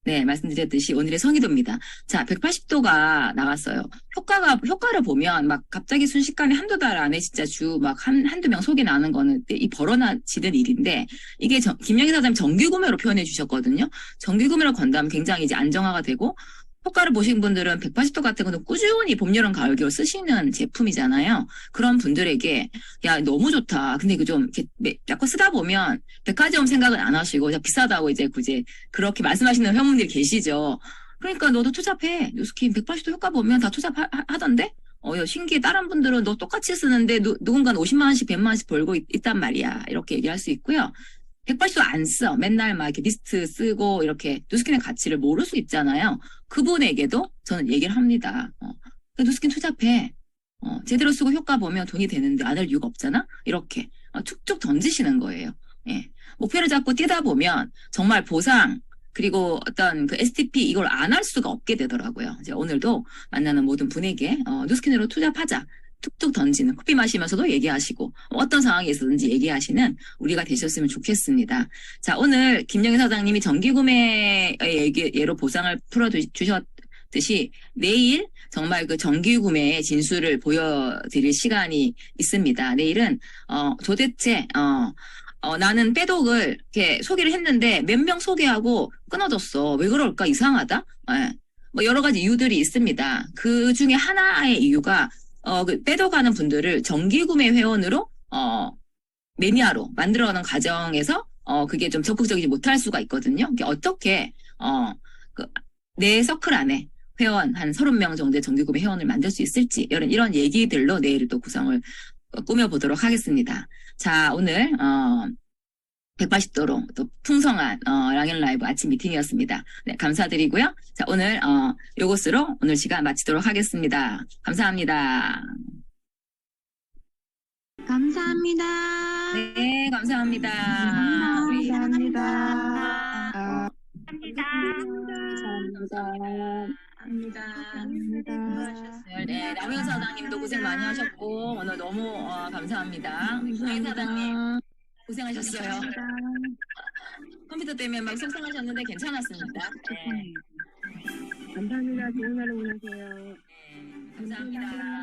네, 말씀드렸듯이 오늘의 성의도입니다. 자, 180도가 나왔어요. 효과를 보면 막 갑자기 순식간에 한두 달 안에 진짜 한두 명 속이 나는 거는 이 벌어지는 일인데, 이게 김영희 사장님 정기구매로 표현해 주셨거든요. 정기구매로 건다면 굉장히 이제 안정화가 되고, 효과를 보신 분들은 180도 같은 거는 꾸준히 봄, 여름, 가을, 겨울 쓰시는 제품이잖아요. 그런 분들에게 야, 너무 좋다. 근데 이거 좀 이렇게 자꾸 쓰다 보면 백화점 생각은 안 하시고 비싸다고 이제 굳이 그렇게 말씀하시는 회원분들이 계시죠. 그러니까 너도 투잡해. 뉴스킨 180도 효과 보면 다 투잡하던데? 야, 신기해. 다른 분들은 너 똑같이 쓰는데 누군가는 50만 원씩 100만 원씩 벌고 있단 말이야. 이렇게 얘기할 수 있고요. 180도 안 써. 맨날 막 이렇게 리스트 쓰고 이렇게 뉴스킨의 가치를 모를 수 있잖아요. 그분에게도 저는 얘기를 합니다. 뉴스킨 투잡해. 제대로 쓰고 효과 보면 돈이 되는데 안 할 이유가 없잖아? 이렇게 툭툭 던지시는 거예요. 예. 목표를 잡고 뛰다 보면 정말 보상, 그리고 어떤 그 STP 이걸 안 할 수가 없게 되더라고요. 이제 오늘도 만나는 모든 분에게 뉴스킨으로 투잡하자. 툭툭 던지는, 커피 마시면서도 얘기하시고 어떤 상황에 있었는지 얘기하시는 우리가 되셨으면 좋겠습니다. 자, 오늘 김영희 사장님이 정기구매의 예로 보상을 풀어주셨듯이 내일 정말 그 정기구매의 진수를 보여드릴 시간이 있습니다. 내일은 도대체 나는 빼독을 이렇게 소개를 했는데 몇 명 소개하고 끊어졌어. 왜 그럴까? 이상하다. 네. 뭐 여러 가지 이유들이 있습니다. 그 중에 하나의 이유가 빼독하는 분들을 정기구매 회원으로 매니아로 만들어가는 과정에서 그게 좀 적극적이지 못할 수가 있거든요. 어떻게 내 서클 안에 회원 한 30명 정도의 정기구매 회원을 만들 수 있을지 이런 얘기들로 내일 또 구성을 꾸며보도록 하겠습니다. 자, 오늘 180도로 또 풍성한 랑앤 라이브 아침 미팅이었습니다. 네, 감사드리고요. 자, 오늘 요것으로 오늘 시간 마치도록 하겠습니다. 감사합니다. 감사합니다. 네, 감사합니다. 감사합니다. 감사합니다. 감사합니다. 감사합니다. 네, 남현 사장님도 고생 많이 하셨고 오늘 너무 감사합니다. 남현 사장님 고생하셨어요. 컴퓨터 때문에 막 속상하셨는데 괜찮았습니다. 네. 감사합니다. 좋은 하루 보내세요. 네, 감사합니다.